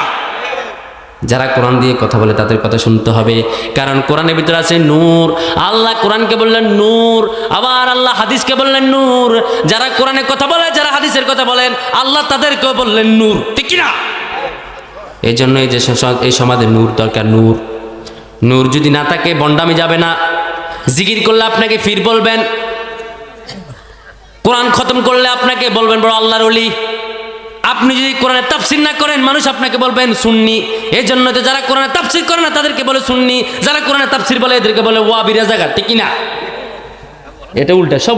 যারা কোরআন দিয়ে কথা বলে তাদের কথা শুনতে হবে, কারণ কোরআনের ভিতরে আছে নূর। আল্লাহ কোরআনকে বললেন নূর, আবার আল্লাহ হাদিসকে বললেন নূর। যারা কোরআনে কথা বলে, যারা হাদিসের কথা বলেন, আল্লাহ তাদেরকেও বললেন নূর। ঠিক না? এই জন্য এই যে এই সমাজে নূর দরকার। নূর যদি না থাকে বন্ডামি যাবে না। জিকির করলে আপনাকে ফির বলবেন, কোরআন খতম করলে আপনাকে বলবেন বড় আল্লাহর ওলি। আপনি যদি কোরআনের তাফসির না করেন, মানুষ আপনাকে বলবেন সুন্নি। এই জন্য তো যারা কোরআনের তাফসির করে না তাদেরকে বলে সুন্নি, যারা কোরআনের তাফসির বলে এদেরকে বলে ওয়াহাবি রাজাকার। ঠিক না? এটা উল্টা, সব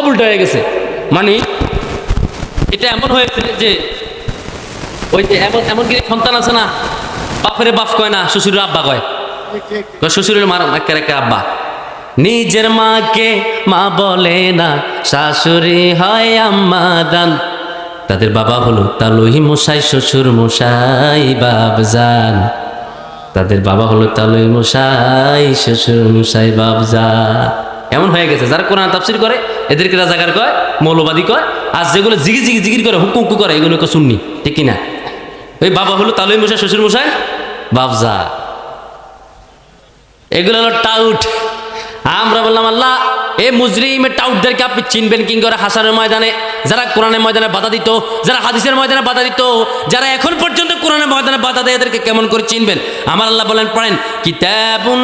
উল্টা হয়ে গেছে। মানে এটা এমন হয়েছে যে ওই যে এমন কি সন্তান আছে না, বাপের বাপ কয় না, শ্বশুরের আব্বা কয়, শ্বশুরের মার একটা আব্বা। নিজের মাকে মা বলে না, শাশুড়ি হয় আম্মা দান। তাদের বাবা হলো তালুই মশাই, শ্বশুর মশাই বাবজান। তাদের বাবা হলো তালুই মশাই, শ্বশুর মশাই বাবজান। এমন হয়ে গেছে, যারা কোরআন তাফসীর করে এদেরকে রাজাকার কয়, মৌলবাদী কয়। আর যেগুলো জিগির করে হুকু করে, এগুলোকে সুন্নি। ঠিক কিনা? ওই বাবা হলো তালুই মশাই, শ্বশুর মশাই বাবজা, এগুলো হলো টাউট। আমরা বললাম আল্লাহ এই মুজরিমের টাউটদেরকে আপনি চিনবেন কি করে? হাসানের ময়দানে যারা কোরআনের ময়দানে বাধা দিত, যারা হাদিসের ময়দানে বাধা দিত, যারা এখন পর্যন্ত কোরআনের ময়দানে বাধা দেয়, এদেরকে কেমন করে চিনবেন? আমার আল্লাহ বলেন, পড়েন কিতাবুন,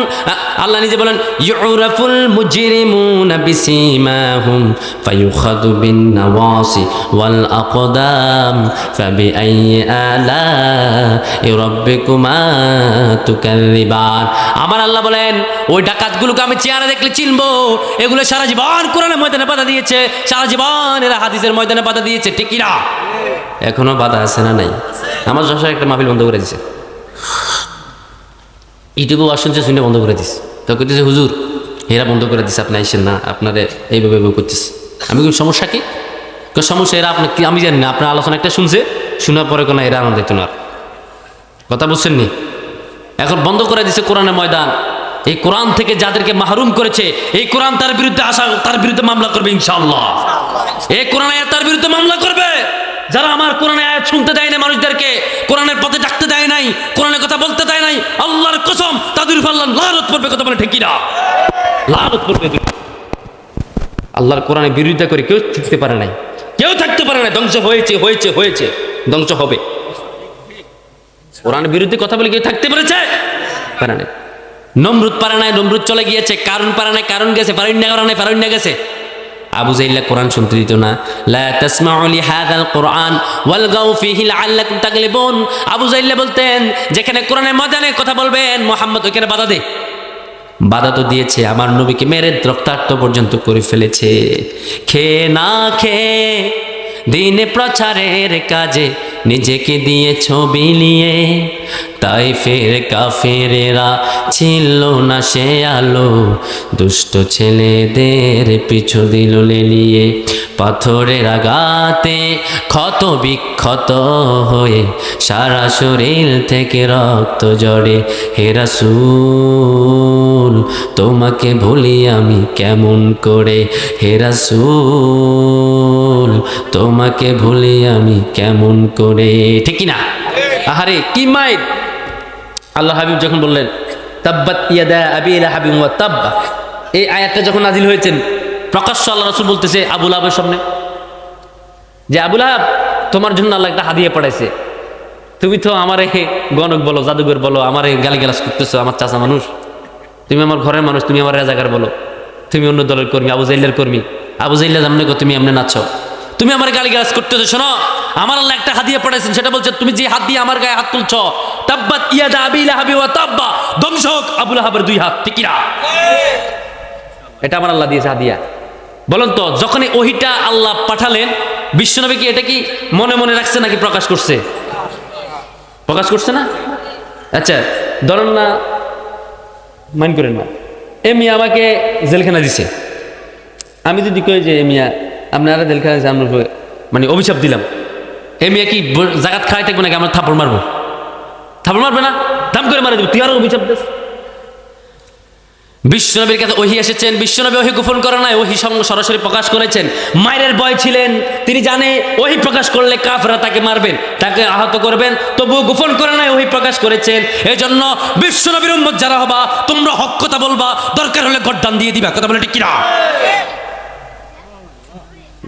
আল্লাহ নিজে বলেন ইউরাফুল মুজরিমুনা বিসিমাহুম ফায়ুখাযু বিন নাওয়াসি ওয়াল আকদাম ফাবিআইয়ি আলাই রাব্বিকুমা তুকাযযিবান। আমার আল্লাহ বলেন ওই ডাকাতগুলোকে আমি চেহারা দেখলে চিনবো। এগুলো সারা জীবন কোরআনের ময়দানে বাধা দিয়েছে, সারা জীবন এরা হাদিসের ময়দানে বাধা দিয়েছে, ঠিক কি না? এখনো বাধা আছে না নাই? আমার যশোর একটা মাহফিল বন্ধ করে দিছে, ইউটিউবে ওয়াজ শুনছে, শুনে বন্ধ করে দিস। তো কইতেছে হুজুর এরা বন্ধ করে দিছে, আপনি আইসেন না, আপনারে এইভাবে করতেছে। আমি কি সমস্যা কি? সমস্যা এরা আপনি কি আমি জানি না, আপনার আলোচনা একটা শুনছে, শোনার পরে কোনো এরা আনন্দ দিত না। কথা বুঝছেন নি? এখন বন্ধ করে দিছে কোরআনের ময়দান। এই কোরআন থেকে যাদেরকে মাহরুম করেছে, এই কোরআন তার বিরুদ্ধে তার বিরুদ্ধে মামলা করবে ইনশাআল্লাহ। এই কোরআন আয়াত তার বিরুদ্ধে মামলা করবে। যারা আমার কোরআনের আয়াত শুনতে দেয় না, মানুষদেরকে কোরআনের পথে ডাকতে দেয় নাই, কোরআনের কথা বলতে দেয় নাই, আল্লাহর কসম তাদের উপর আল্লাহ লানত পড়বে। কথা বলে ঠিক কি না? লানত পড়বে। আল্লাহর কোরআনের বিরোধিতা করে কেউ থাকতে পারে নাই, কেউ থাকতে পারে না। ধ্বংস হয়েছে, হয়েছে, হয়েছে, ধ্বংস হবে। কোরআনের বিরুদ্ধে কথা বলে কেউ থাকতে পেরেছে? পারে নাই। নমরুদ পারে নাই, নমরুদ চলে গিয়েছে। কারণ পারে নাই, কারণ গেছে। ফারুন্না গেছে। আবু জাইল্লা কোরআন শুনতে দিত না। লা তাসমাউ লিহাযাল কোরআন ওয়ালগাউ ফীহি লাআল্লাকুম তাগলিবুন। আবু জাইল্লা বলতেন যেখানে কোরআনের ময়দানে কথা বলবেন মুহাম্মদ ওখানে বাধা দে। বাধা তো দিয়েছে, আমার নবীকে মেরে রক্তাক্ত পর্যন্ত করে ফেলেছে। খেয়ে না খেয়ে দিনে প্রচারের কাজে নিজেকে দিয়েছ বিলিয়ে, তাই ফের কাফেরেরা ছিল না সে আলো, দুষ্ট ছেলেদের পিছু দিল লেলিয়ে। পাথরের আঘাতে ক্ষত বিক্ষত হয়ে সারা শরীর থেকে রক্ত ঝরে। হে রাসূল তোমাকে ভুলি আমি কেমন করে, হে রাসূল তোমাকে ভুলি আমি কেমন করে, ঠিক না? আহারে কি মাইর! আল্লাহ হাবিব যখন বললেন তাব্বাত ইয়াদা আবি লাহাবিন ওয়া তাব্বা, এই আয়াতটা যখন নাজিল হয়েছেন, প্রকাশ্য আল্লাহ রাসূল বলতেছে আবু লাহাবের সামনে যে আবু লাহাব তোমার জন্য আল্লাহ একটা হাদিয়া পাঠাইছে, তুমি তো আমারে গণক বলো, জাদুঘর বলো, আমারে গালিগালাজ করতেছো, আমার চাচা মানুষ, তুমি আমার ঘরের মানুষ, তুমি আমার রাজাকার বলো, তুমি অন্য দলের কর্মী, আবু জাইল্লার কর্মী। আবু জাইল্লা জামনে গো তুমি এমনি নাচো, তুমি আমার গালিগালাজ করতেছো। শোনো, আমার আল্লাহ একটা হাদিয়া পাঠাইছেন, সেটা বলছে তুমি যে হাত দিয়ে আমার গায়ে হাত তুলছো, তাব্বাত ইয়াদা আবি লাহাবি ওয়া তাব্বা, ধ্বংস হোক আবু লাহাবের দুই হাত, ঠিক না? এটা আমার আল্লাহ দিয়েছে হাদিয়া। বলেন তো, যখন এই ওহীটা আল্লাহ পাঠালেন, বিশ্বনবী কি এটা কি মনে মনে রাখছে নাকি প্রকাশ করছে? প্রকাশ করছে না? আচ্ছা ধরেন না, মাইন্ড করেন না, এ মিয়া আমাকে জেলখানা দিছে, আমি যদি কই যে মিয়া আপনারা জেলখানা দিছে, আমরা মানে অভিশাপ দিলাম, এ মিয়া কি জাগাত খাওয়াই থাকবে নাকি? আমরা থাপড় মারবো? থাপড় মারবে না, দাম করে মারা দেবো, তুই আরো অভিশাপ দিস। বিশ্বনবীর কাছে ওহী এসেছেন, বিশ্বনবী ওহী গোপন করে নাই, ওহী সরাসরি প্রকাশ করেছেন। মায়ের ভয় ছিলেন, তিনি জানে ওহী প্রকাশ করলে কাফেররা তাকে মারবেন, তাকে আহত করবেন, তবুও গোপন করে নাই, ওহী প্রকাশ করেছেন। এই জন্য বিশ্বনবীর উম্মত যারা হবা, তোমরা হক কথা বলবা, দরকার হলে গর্দান দিয়ে দিবা। কথা বলে ঠিক কিনা?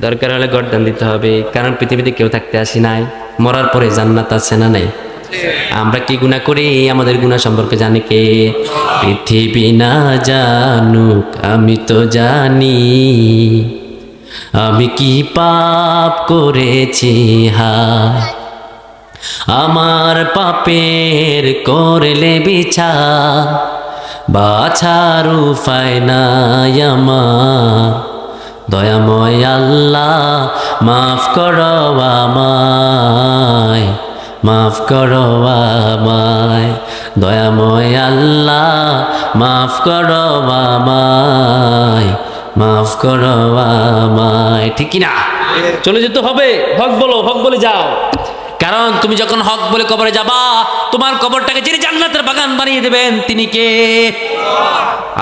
দরকার হলে গর্দান দিতে হবে, কারণ পৃথিবীতে কেউ থাকতে আসি নাই, মরার পরে জান্নাত আছে না নাই? আমরা কি গুনাহ করি, আমাদের গুনাহ সম্পর্কে জানে কে? পৃথিবী না জানুক আমি তো জানি, আমি কি পাপ করেছি হায়, আমার পাপের করলে বিচার, বাছার উপায় নাই আমার, দয়াময় আল্লাহ মাফ করো আমায়, মাফ করো আমায়, দয়াময় আল্লাহ মাফ করো আমায়, মাফ করো আমায়, ঠিক না? চলে যেতে হবে, হক বলো, হক বলে যাও। কারণ তুমি যখন হক বলে কবরে যাবা, তোমার কবরটাকে যিনি জান্নাতের বাগান বানিয়ে দেবেন তিনি কে?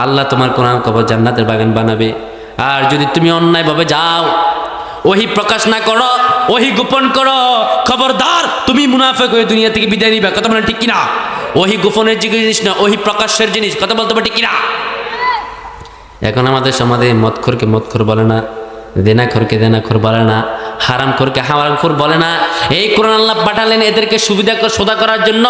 আল্লাহ তোমার কোরআন কবর জান্নাতের বাগান বানাবে। আর যদি তুমি অন্যায়ভাবে যাও, ওহী প্রকাশ না করো, ওহি গোপন করো, খবরদার তুমি মুনাফিক হয়ে দুনিয়া থেকে বিদায় নিবে। কথা বলেন ঠিক কিনা? ওহি গোপনের জিনিস না, ওহি প্রকাশ্যের জিনিস। কথা বলতে হবে ঠিক কিনা? এখন আমাদের সমাজে মদখোরকে মদখোর বলে না, দেনাখোরকে দেনাখোর বলে না, হারামখোরকে হারামখোর বলে না। এই কোরআন আল্লাহ পাঠালেন এদেরকে সুবিধা সোজা করার জন্য।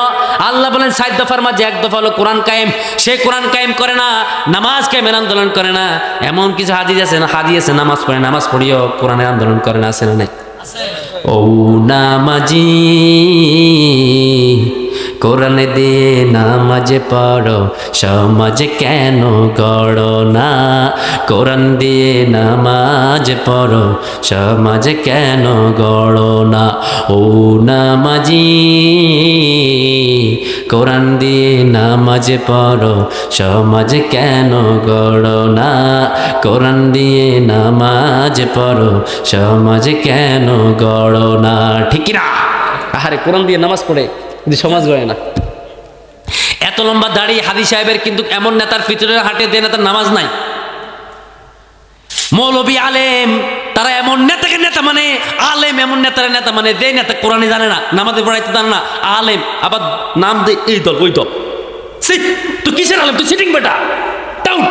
আল্লাহ বলেন 7 দফার মাঝে 1 দফা হলো কোরআন কায়েম। সে কোরআন কায়েম করে না, নামাজ কায়েমের আন্দোলন করে না। এমন কিছু হাদিস আছে না, হাদিস আছে নামাজ পড়ে, নামাজ পড়িও কোরআনের আন্দোলন করে না, আছে না নাই? ও নামাজি কোরআন দিয়ে নামাজ পড়ো, সমাজ কেন গড়ো না? কোরআন দিয়ে নামাজ পড়ো, সমাজ কেন গড়ো না? ও নামাজি কোরআন দিয়ে নামাজ পড়ো, সমাজ কেন গড়ো না? কোরআন দিয়ে নামাজ পড়ো, সমাজ কেন গড়ো না? ঠিক না? আহারে কোরআন দিয়ে নামাজ পড়ে কিন্তু সমাজ গড়ে না। এত লম্বা দাড়ি হাদি সাহেবের, কিন্তু এমন নেতার পিছনের হাটে যে নেতার নামাজ নাই। মৌলবী আলেম তারা এমন নেতাকে নেতা মানে, আলেম এমন নেতার নেতা মানে যে নেতা কোরআনে জানে না, নামাজে পড়াইতে জানে না, আলেম আবার নাম দে এই দল ওই দল। তুই কিসের আলেম? তুই সিটিং বেটা, টাউট।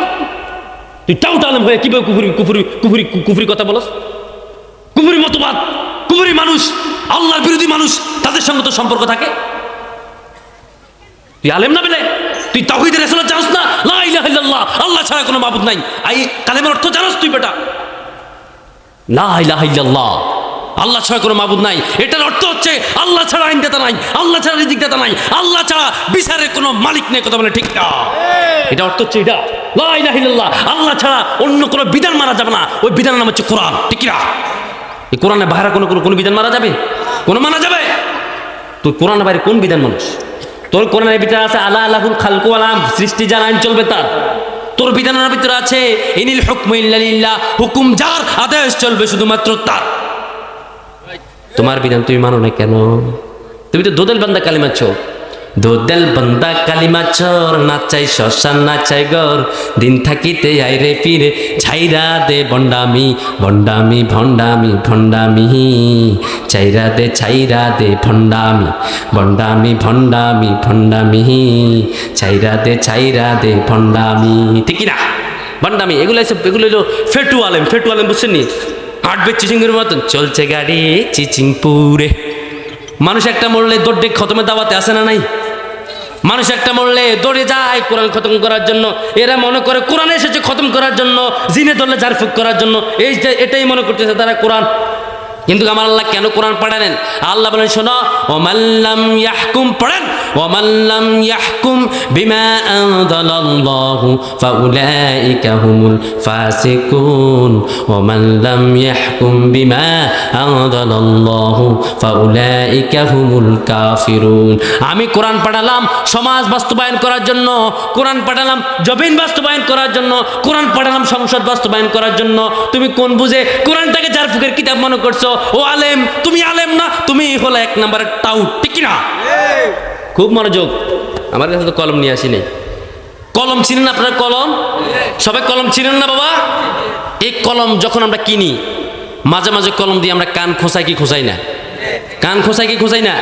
তুই টাউট আলেম হয়ে কিভাবে কুফুরি কুফুরি কুফুরি কুফুরি কথা বলস? কুফুরি মতবাদ, কুফুরি মানুষ, আল্লাহর বিরোধী মানুষ, তাদের সঙ্গে তো সম্পর্ক থাকে। তুই আলেম না বেলে? তুই তাওহীদের রাসূলুল্লাহ জানোস না? লা ইলাহা ইল্লাল্লাহ, আল্লাহ ছাড়া কোনো মাবুদ নাই। এই কালেমার অর্থ জানোস তুই বেটা? লা ইলাহা ইল্লাল্লাহ, আল্লাহ ছাড়া কোনো মাবুদ নাই। এটার অর্থ হচ্ছে আল্লাহ ছাড়া আইনদাতা নাই, আল্লাহ ছাড়া রিজিকদাতা নাই, আল্লাহ ছাড়া বিচারের কোনো মালিক নেই। কথা বলে ঠিক না? এটা অর্থ হচ্ছে এটা, লা ইলাহা ইল্লাল্লাহ, আল্লাহ ছাড়া অন্য কোনো বিধান মারা যাবে না। ওই বিধানের নাম হচ্ছে কোরআন। ঠিক না? এই কোরআনের বাইরে কোনো বিধান মারা যাবে? কোনো মানা যাবে? তুই কোরআনের বাইরে কোন বিধান মানুষ? তোর কোরআনের ভিতরে আছে আলা আলাহুল খালকু আলাম, সৃষ্টি যার আইন চলবে তার। তোর বিধানের ভিতরে আছে ইনিল হুকমু ইল্লা লিল্লাহ, হুকুম যার, আদেশ চলবে শুধুমাত্র তার। তোমার বিধান তুমি মানো না কেন? তুমি তো দোদেল বান্দা কালিমা চোর, দোদেল বান্দা কালিমা চোর, নাচাই শ্মশান নাচাই গর, দিন থাকিতে আইরে ফিরে ছাইরা দে ভণ্ডামি ভণ্ডামি ভণ্ডামি ভণ্ডামি, ছাইরা দে ভণ্ডামি ভণ্ডামি ভণ্ডামি ভণ্ডামি, ছাইরা দে ভণ্ডামি। ঠিক না? ভণ্ডামি এগুলো হলো ফেটু আলেম। ফেটু আলেম বুঝছেন নি? আটবে চিচিংয়ের মতন চলছে গাড়ি চিচিংপুরে। মানুষ একটা মরলে দৌড়ে খতমের দাওয়াতে আসে না নাই? মানুষ একটা মরলে দৌড়ে যায় কোরআন খতম করার জন্য। এরা মনে করে কোরআন এসেছে খতম করার জন্য, জিনে ধরলে ঝাড়ফুঁক করার জন্য। এটাই মনে করতেছে তারা কোরআন। কিন্তু আমার আল্লাহ কেন কোরআন পাঠালেন? আল্লাহ বলেন শোনো, ওমাল্লাম ইয়াহকুম, পড়েন, ওমাল্লাম ইয়াহকুম বিমা আনজালাল্লাহু ফাউলাইকা হুমুল ফাসিকুন, ওমাল্লাম ইয়াহকুম বিমা আনজালাল্লাহু ফাউলাইকা হুমুল কাফিরুন। আমি কোরআন পাঠালাম সমাজ বাস্তবায়ন করার জন্য, কোরআন পাঠালাম জমিন বাস্তবায়ন করার জন্য, কোরআন পাঠালাম সংসদ বাস্তবায়ন করার জন্য। তুমি কোন বুঝে কোরআনটাকে ঝাড়ফুঁকের কিতাব মনে করছো? ও আলেম, তুমি আলেম না, তুমি হলো 1 নম্বরের টাউট। ঠিক না? খুব মনোযোগ। আমার কাছে তো কলম নিয়ে আসি নাই। কলম চিনেন আপনার? কলম সবাই কলম চিনেন না বাবা? এই কলম যখন আমরা কিনি, মাঝে মাঝে কলম দিয়ে আমরা কান খোঁচাই কি খোঁচাই না? কান খোঁচাই কি খোঁচাই না?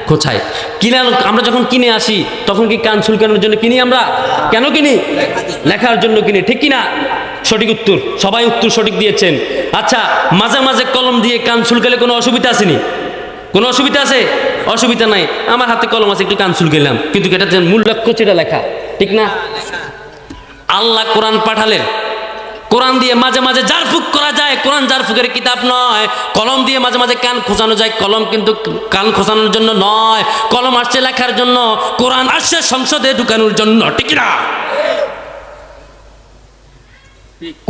খোঁচাই। কিনে আমরা যখন কিনে আসি তখন কি কান চুলকানোর জন্য কিনি? আমরা কেন কিনি? লেখার জন্য কিনি। ঠিক কিনা? সঠিক উত্তর, সবাই উত্তর সঠিক দিয়েছেন। আচ্ছা, মাঝে মাঝে কলম দিয়ে কান চুলকালে কোনো অসুবিধা আসেনি? কোনো অসুবিধা আছে? অসুবিধা নাই। আমার হাতে কলম আছে, একটু কান চুলকালাম, কিন্তু এটা যে মূল লক্ষ্য সেটা লেখা। ঠিক না? আল্লাহ কোরআন পাঠালেন, কোরআন দিয়ে মাঝে মাঝে ঝাড়ফুঁক করা যায়। কোরআন ঝাড়ফুঁকের কিতাব নয়। কলম দিয়ে মাঝে মাঝে কান খোঁচানো যায়, কলম কিন্তু কান খোঁচানোর জন্য নয়। কলম আসছে লেখার জন্য, কোরআন আসছে সংসদে ঢুকানোর জন্য। ঠিক না?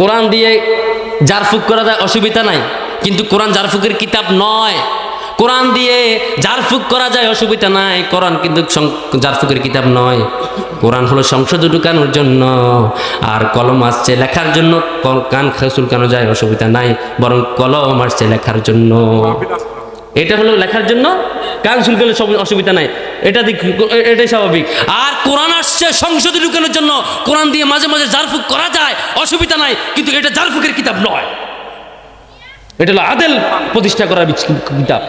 কোরআন দিয়ে ঝাড়ফুঁক করা যায়, অসুবিধা নাই, কিন্তু কোরআন ঝাড়ফুঁকের কিতাব নয়। কোরআন দিয়ে ঝাড়ফুঁক করা যায়, অসুবিধা নাই, কোরআন কিন্তু ঝাড়ফুঁকের কিতাব নয়। কোরআন হলো সংসদে ঢুকানোর জন্য, আর কলম আসছে লেখার জন্য। কান চুলকানো যায়, অসুবিধা নাই, বরং কলম আসছে লেখার জন্য। এটা হলো লেখার জন্য, কান চুলকালে অসুবিধা নাই, এটাই স্বাভাবিক। আর কোরআন আসছে সংসদে ঢুকানোর জন্য। কোরআন দিয়ে মাঝে মাঝে ঝাড়ফুঁক করা যায়, অসুবিধা নাই, কিন্তু এটা ঝাড়ফুঁকের কিতাব নয়। এটা হলো আদেল প্রতিষ্ঠা করার কিতাব,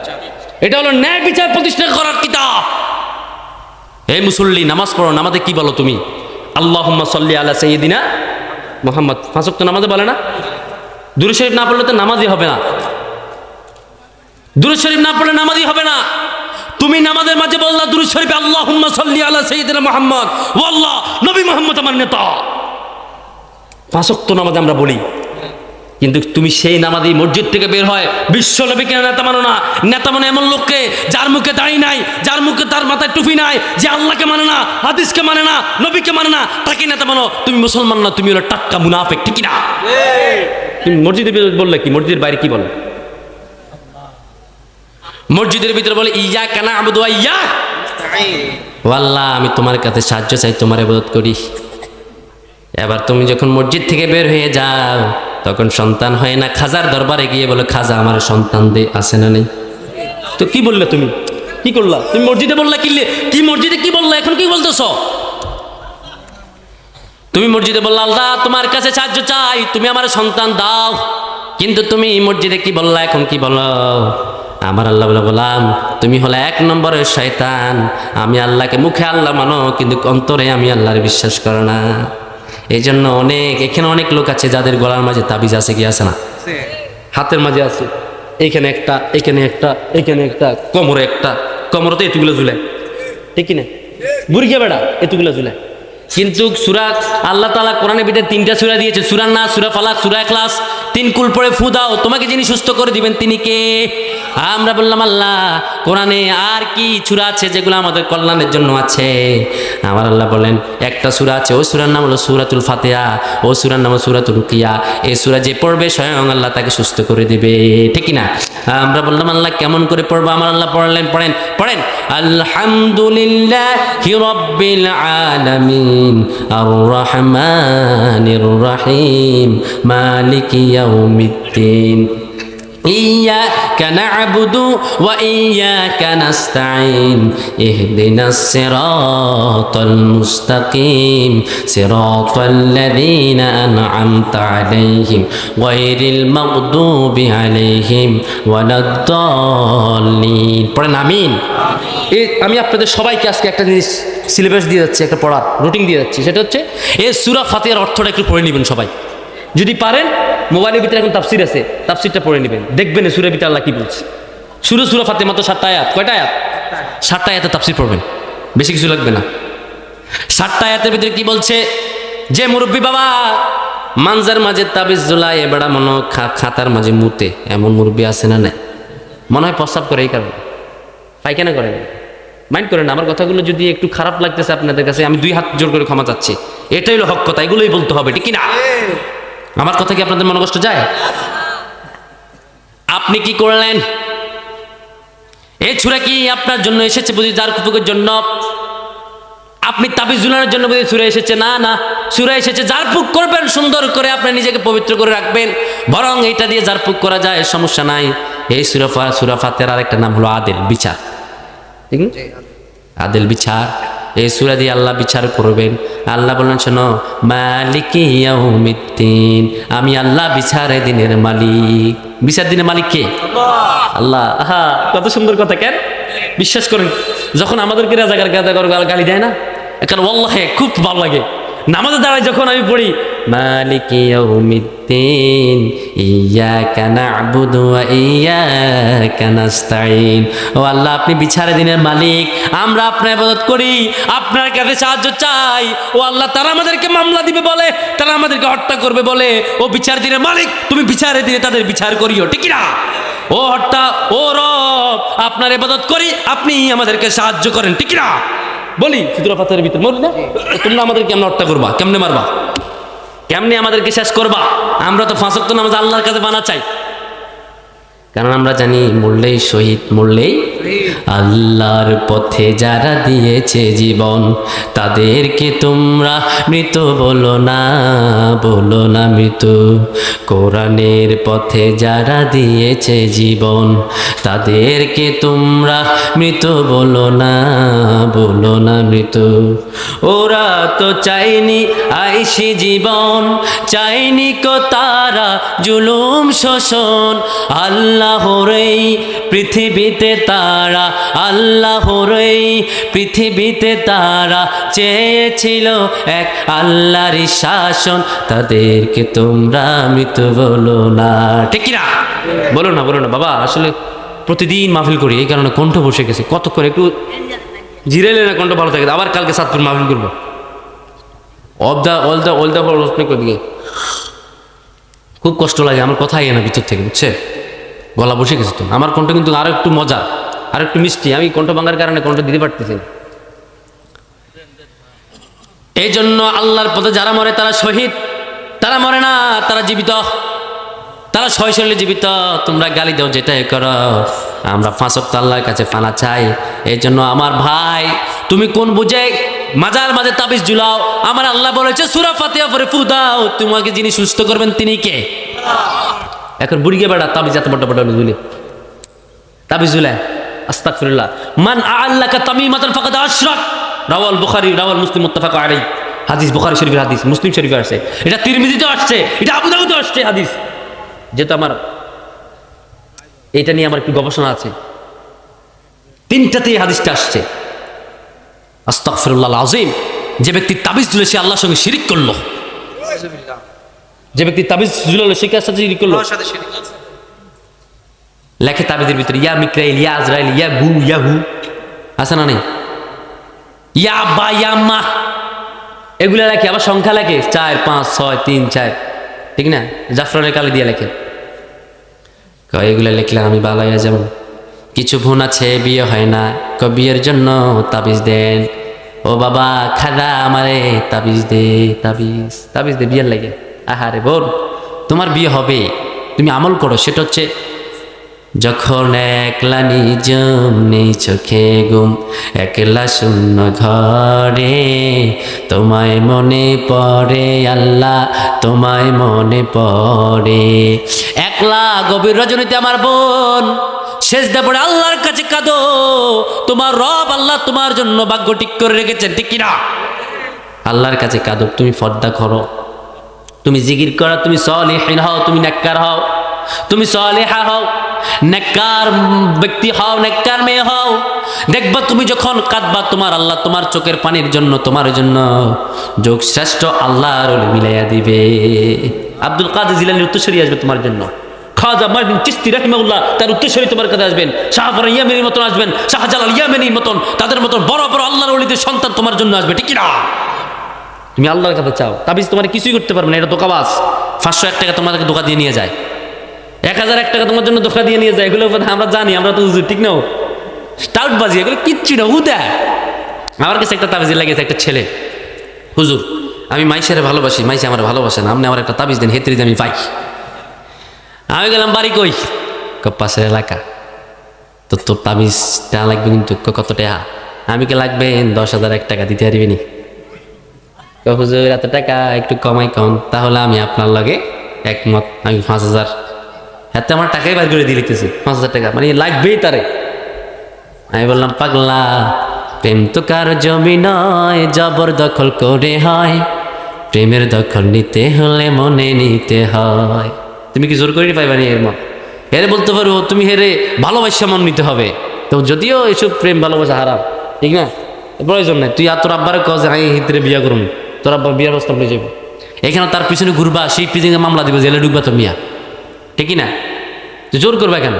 এটা হলো ন্যায় বিচার প্রতিষ্ঠা করার কিতাব। এই মুসল্লি, নামাজ পড়ো, নামাজে কি বলো তুমি? আল্লাহুম্মা সাল্লি আলা সাইয়্যিদিনা মুহাম্মদ। 5 ওয়াক্ত নামাজে বলে না? দুরূদ শরীফ না পড়লে তো নামাজই হবে না। দুরূদ শরীফ না পড়লে নামাজই হবে না। তুমি নামাজের মাঝে বললা দুরূদ শরীফে আল্লাহুম্মা সাল্লি আলা সাইয়্যিদিনা মুহাম্মদ, ও আল্লাহ, নবী মুহাম্মদ আমার নেতা। 5 ওয়াক্ত নামাজ আমরা বলি, কিন্তু তুমি সেই নামাজি মসজিদ থেকে বের হয় বিশ্ব নবীকে নেতা মানো না। নেতা মানে এমন লোককে যার মুখে দাড়ি নাই, যার মুখে তার মাথায় টুপি নাই, যে আল্লাহকে মানে না, হাদিসকে মানে না, নবীকে মানে না, তাকে নেতা মানো। তুমি মুসলমান না, তুমি হলো টাটকা মুনাফিক, ঠিক না? তুমি মসজিদে বললে কি, মসজিদের বাইরে কি বলে? মসজিদের ভিতরে বলে ইয়্যাকা না'বুদু ওয়া ইয়্যাকা নাস্তাঈন, ও আল্লাহ আমি তোমার কাছে সাহায্য চাই, তোমার ইবাদত করি। এবার তুমি যখন মসজিদ থেকে বের হয়ে যাও, তখন সন্তান হয় না, খাজার দরবারে গিয়ে বলে খাজা আমার সন্তান দে, আছে না নেই? তো কি বললে তুমি, কি করলা তুমি? মসজিদে বললা কি মসজিদে কি বললা, এখন কি বলতেছ? তুমি মসজিদে বললা আল্লাহ তোমার কাছে সাহায্য চাই, তুমি আমার সন্তান দাও, কিন্তু তুমি মসজিদে কি বললা, এখন কি বলো? আমার আল্লাহ বলে বললাম তুমি হলে 1 নম্বরের শয়তান। আমি আল্লাহকে মুখে আল্লাহ মানো, কিন্তু অন্তরে আমি আল্লাহর বিশ্বাস করো না। এই জন্য এখানে অনেক লোক আছে যাদের গলার মাঝে তাবিজ আছে, কি আছে না? হাতের মাঝে আছে, এইখানে একটা, এখানে একটা, এখানে একটা, কোমরে একটা, কোমরতে এতগুলো ঝুলায়, ঠিক না? বুড়িয়া বেড়া এতগুলো ঝুলায়। কিন্তু সূরা আল্লাহ তাআলা কোরআনের ভিতরে 3টা সূরা দিয়েছে, সূরা নাস, সূরা ফালাক, সূরা ইখলাস। 3 কুল পড়ে ফু দাও, তোমাকে যিনি সুস্থ করে দিবেন তিনি কে? আমরা বললাম আল্লাহ কোরআনে আর কি সূরা আছে যেগুলো আমাদের কল্যাণের জন্য আছে? আমার আল্লাহ বলেন একটা সূরা আছে, ওই সূরার নাম হলো সূরাতুল ফাতিহা, ওই সূরার নাম হলো সূরাতুল রুকিয়া। এই সূরা যে পড়বে স্বয়ং আল্লাহ তাকে সুস্থ করে দিবে, ঠিক না? আমরা বললাম আল্লাহ কেমন করে পড়বো? আমার আল্লাহ পড়েন আলহামদুলিল্লাহি রাব্বিল আলামিন আর রহমানির রহিম মালিকি ইয়াউমিদ্দিন إياك نعبد وإياك نستعين اهدنا الصراط المستقيم صراط الذين أنعمت عليهم غير المغضوب عليهم ولا الضالين পড়েন আমিন। আমি আপনাদের সবাইকে আজকে একটা জিনিস সিলেবাস দিয়ে যাচ্ছি, একটা পড়ার রুটিন দিয়ে যাচ্ছি, সেটা হচ্ছে এই সূরা ফাতিহার অর্থটা একটু পড়ে নেবেন সবাই। যদি পারেন মোবাইলের ভিতরে এখন তাফসির আছে, তাফসিরটা পড়ে নেবেন, দেখবেন সূরার ভিতরে আল্লাহ কি বলছে। সূরা ফাতিহা মাত্র 7টা আয়াত। কয়টা আয়াত? 7টা আয়াতে তাফসির পড়বেন, বেশি কিছু লাগবে না। 7টা আয়াতের ভিতরে কি বলছে? যে মুরব্বী বাবা মানজার মাঝে তাবিজ ঝুলায়, এবারে মনে খাতার মাঝে মুতে, এমন মুরব্বী আছে না? নাই, মনে হয় প্রস্রাব করে, এই কারণে পায়খানা করে। মাইন্ড করেন না, আমার কথাগুলো যদি একটু খারাপ লাগতেছে আপনাদের কাছে, আমি 2 হাত জোর করে ক্ষমা চাচ্ছি। এটাই হলো হক কথা, এগুলোই বলতে হবে, ঠিক কিনা? আমার কথা কি আপনাদের মনে কষ্ট যায়? আপনি কি করলেন? এই সূরা কি আপনার জন্য এসেছে বুঝি জার কুফুকের জন্য? আপনি তাবিজ ঝুলানোর জন্য বুঝি সূরা এসেছে? না না, সূরা এসেছে জারফুক করবেন, সুন্দর করে আপনি নিজেকে পবিত্র করে রাখবেন। বরং এটা দিয়ে জারফুক করা যায়, সমস্যা নাই। এই সূরা ফাতিহার আরেকটা নাম হলো আদেল বিচার, ঠিক না? আদেল বিচার, এই সূরা দিয়ে আল্লাহ বিচার করবেন। আল্লাহ বলেন শোনো, মালিকি ইয়াউমিদ্দিন, আমি আল্লাহ বিচারের দিনের মালিক। বিচার দিনের মালিক কে? আল্লাহ। আহা, কত সুন্দর কথা। কেন বিশ্বাস করেন, যখন আমাদেরকে রাজাকার গালি দেয় না, কারণ আল্লাহে খুব ভালো লাগে। নামাজে দাঁড়ায় যখন আমি পড়ি মালিকি ইয়াউমিদ্দিন ইয়্যাকা না'বুদু ওয়া ইয়্যাকা নাস্তাঈন, ও আল্লাহ আপনি বিচারের দিনের মালিক, আমরা আপনার ইবাদত করি, আপনার কাছে সাহায্য চাই। ও আল্লাহ তারা আমাদেরকে মামলা দিবে বলে, তারা আমাদেরকে হত্যা করবে বলে, ও বিচার দিনের মালিক, তুমি বিচারের দিনে তাদের বিচার করিও, ঠিক না? ও হত্যা, ও রব আপনার ইবাদত করি, আপনি আমাদেরকে সাহায্য করেন, ঠিক না? বলি সূরা ফাতিহার ভিতরে মরি না, তোমরা আমাদের কেমনে হত্যা করবা, কেমনে মারবা, কেমনে আমাদেরকে শেষ করবা? আমরা তো 5 ওয়াক্ত নামাজ আল্লাহর কাছে বানা চাই, কারণ আমরা জানি মরলেই শহীদ, মরলেই আল্লাহর পথে যারা দিয়েছে জীবন তাদেরকে তোমরা মৃত বলো না মৃত। কোরআনের পথে যারা দিয়েছে জীবন তাদেরকে তোমরা মৃত বলো না মৃত। ওরা তো চাইনি আইসি জীবন, চাইনি কো তারা জুলুম শোষণ। আল্লাহর এই পৃথিবীতে তারা, আল্লাহর এই পৃথিবীতে তারা চেয়েছিল এক আল্লাহরই শাসন, তাদেরকে তোমরা মৃত বলো না। ঠিক কিনা? বলো না বাবা। আসলে প্রতিদিন মাহফিল করি, এই কারণে কণ্ঠ বসে গেছে। কত করে একটু জিরেলে না কণ্ঠ ভালো থাকে। আবার কালকে সাতপুর মাহফিল করবো। খুব কষ্ট লাগে, আমার কথা না ভিতর থেকে, বুঝছে? গলা বসে গেছে তো। আমার কণ্ঠ কিন্তু আরো একটু মজা, আর একটু মিষ্টি। আমি কণ্ঠ ভাঙার কারণে কণ্ঠ দিতে পারতেছি না। এই জন্য আল্লাহর পথে যারা মরে তারা শহীদ, তারা মরে না, তারা জীবিত, তারা শৈশলে জীবিত। তোমরা গালি দাও, যেটাই করো, আমরা 5 ওয়াক্ত আল্লাহর কাছে ফানা চাই। এই জন্য আমার ভাই, তুমি কোন বুঝে মাজার মাঝে তাবিজ ঝুলাও? আমার আল্লাহ বলেছে সূরা ফাতিহা পড়ে ফু দাও, তোমাকে যিনি সুস্থ করবেন তিনি কে? এখন বুড়িয়ে বেড়া তাবিজ এত বড় বড় ঝুলে, তাবিজ ঝুলে। আস্তাগফিরুল্লাহ। মান আল্লাকা তামিমাতান ফাকাদ আশরাক। রাওয়াল বুখারী, রাওয়াল মুসলিম, মুত্তাফাক আলাইহি। হাদিস বুখারী শরীফের হাদিস, মুসলিম শরীফে আসছে, এটা তিরমিজিতে আসছে, এটা আবু দাউদে আসছে হাদিস। যেহেতু আমার এটা নিয়ে আমার একটু গবেষণা আছে, 3টাতেই হাদিসটা আসছে। আস্তাগফিরুল্লাহ আযীম। যে ব্যক্তি তাবিজ ঝুলে সে আল্লাহর সঙ্গে শিরিক করলো। যে ব্যক্তি তাবিজ ঝুলালো সে কার সাথে শিরিক করলো? লেখে তাবিজের ভিতরে ইয়া মিকরাইল, ইয়া আজরাইল, ইয়া গু, ইয়া হু, আছে না নেই? ইয়া বা, ইয়া মা, এগুলা লেখে। আবার সংখ্যা লেখে 4 5 6 3 4, ঠিক না? জাফরানের কালি দিয়ে লেখে। এগুলা লিখলে আমি ভালো হয়ে যাব। কিছু বোন আছে বিয়ে হয় না, বিয়ের জন্য তাবিজ দেন। ও বাবা খাদা আমারে তাবিজ দে, তাবিজ দে বিয়ের লাগে। আহারে বোন, তোমার বিয়ে হবে, তুমি আমল করো। সেটা হচ্ছে যখন একলা নিজম নেই চোখে ঘুম, একলা শূন্য ঘরে, তোমায় মনে পড়ে আল্লাহ, তোমায় মনে পড়ে। একলা গভীর রজনীতে আমার বোন সেজদা পড়ে আল্লাহর কাছে কাঁদো। তোমার রব আল্লাহ তোমার জন্য ভাগ্য ঠিক করে রেখেছেন, ঠিক কিনা? আল্লাহর কাছে কাঁদো, তুমি ফর্দা করো, তুমি জিকির করো, তুমি সলিহিন হও, তুমি নেককার হও, তুমি সলিহা হও, নেককার ব্যক্তি হও, নেককার মেয়ে হও। দেখবা তুমি যখন কাঁদবা, তোমার আল্লাহ তোমার চোখের পানির জন্য, তোমার জন্য যোগ শ্রেষ্ঠ আল্লাহর ওলি মিলাইয়া দিবে। আব্দুল কাদের জিলানীর উত্তরসূরি আসবে তোমার জন্য, খাজা মাইনুদ্দিন চিশতি রাহিমাহুল্লাহ তার উত্তরসূরি তোমার কাছে আসবেন, শাহজালাল ইয়ামানির মতন আসবেন, শাহজালাল ইয়ামানির মতন, তাদের মতন বড় বড় আল্লাহর ওলিদের সন্তান তোমার জন্য আসবে, ঠিক কিনা? তুমি আল্লাহর কাছে চাও, তাবিজ তোমার কিছুই করতে পারবে না, এটা ধোঁকাবাজ। 501 টাকা তোমাদেরকে ধোঁকা দিয়ে নিয়ে যায়, 1001 টাকা তোমার জন্য ধোঁকা দিয়ে নিয়ে যায়। এগুলো আমরা জানি, আমরা তো হুজুর, ঠিক না? স্টাউটবাজি, এগুলো কিচ্ছু না, হুদা। আমার কাছে একটা তাবিজ লাগিয়েছে একটা ছেলে, হুজুর আমি মাইশারে ভালোবাসি, মাইশা আমার ভালোবাসে না, আপনি আমার একটা তাবিজ দেন, হেতরি আমি পাই। আমি গেলাম বাড়ি কই? পাশের এলাকা। তো তোর তাবিজটা লাগবে কিন্তু, কত টাকা? আমি কে লাগবে 10,001 টাকা দিতে পারবি নি? হুজুর এত টাকা একটু কমাই কম, তাহলে আমি আপনার লগে একমত, আমি 5,000। হাতে আমার টাকাই বার করে দিয়ে লিখতেছি 5,000 টাকা, মানে লাগবেই তারে। আমি বললাম পাগলা, প্রেম তো কার জমি নয়, জবরদখল করে হয়, প্রেমের দখল নিতে হলে মনে নিতে হয়। তুমি কি জোর করে পাইবা নি? এর মত হেরে বলতে পারো তুমি হেরে ভালোবাসা মন নিতে হবে। তো যদিও এসব প্রেম ভালোবাসা হারাম, ঠিক না? প্রয়োজন নাই। তুই আর তোর আব্বারে কজ আমি হিতরে বিয়া করুন, তোর আব্বা বিয়ার প্রস্তাব নিয়ে যাবো, এখানে তার পিছনে ঘুরবা, সেই পিছনে মামলা দিবে, জেলে ঢুকবা তো মিয়া, ঠিকই না? তুই জোর করবা কেন?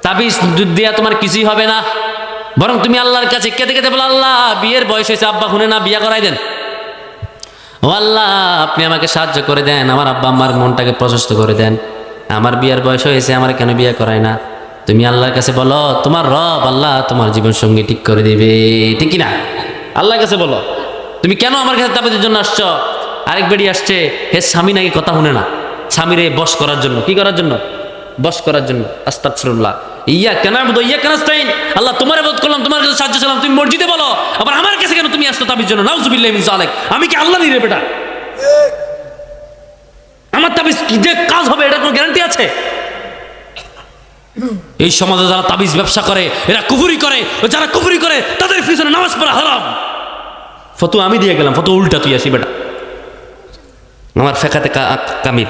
তাবিজ দিয়া তোমার কিছুই হবে না, বরং তুমি আল্লাহর কাছে কেঁদে কেঁদে বলো, আল্লাহ বিয়ের বয়স হয়েছে, আব্বা শুনে না, বিয়া করাই দেন। ও আল্লাহ আপনি আমাকে সাহায্য করে দেন, আমার আব্বা আমার মনটাকে প্রশস্ত করে দেন, আমার বিয়ার বয়স হয়েছে, আমার কেন বিয়ে করায় না? তুমি আল্লাহর কাছে বলো, তোমার রব আল্লাহ তোমার জীবন সঙ্গী ঠিক করে দিবে, ঠিক কিনা? আল্লাহর কাছে বলো। তুমি কেন আমার কাছে তাবিজের জন্য আসছো? আরেক বেড়ি আসছে, হে স্বামী নাকি কথা শুনে না, স্বামীরে বশ করার জন্য। কি করার জন্য? বশ করার জন্য। আস্তাগফিরুল্লাহ। ইয়াক্কা না'বুদু ওয়া ইয়াক্কা নাস্তাইন, আল্লাহ তোমার ইবাদত করলাম, তোমার কাছে সাহায্য চাইলাম, তুমি মসজিদে বলো, আবার আমার কাছে কেন তুমি আসছো তাবিজ জন্য? নাউযুবিল্লাহি মিন যালিক। আমি কি আল্লাহ নি রে বেটা? আমার তাবিজ কি যে কাজ হবে এটা কোনো গ্যারান্টি আছে? এই সমাজে যারা তাবিজ ব্যবসা করে এরা কুফরি করে, যারা কুফরি করে তাদের পিছনে নামাজ পড়া হারাম। ফতোয়া আমি দিয়ে গেলাম, ফতোয়া উল্টা তুই আসি বেটা। আমার ফেকাতে কামিল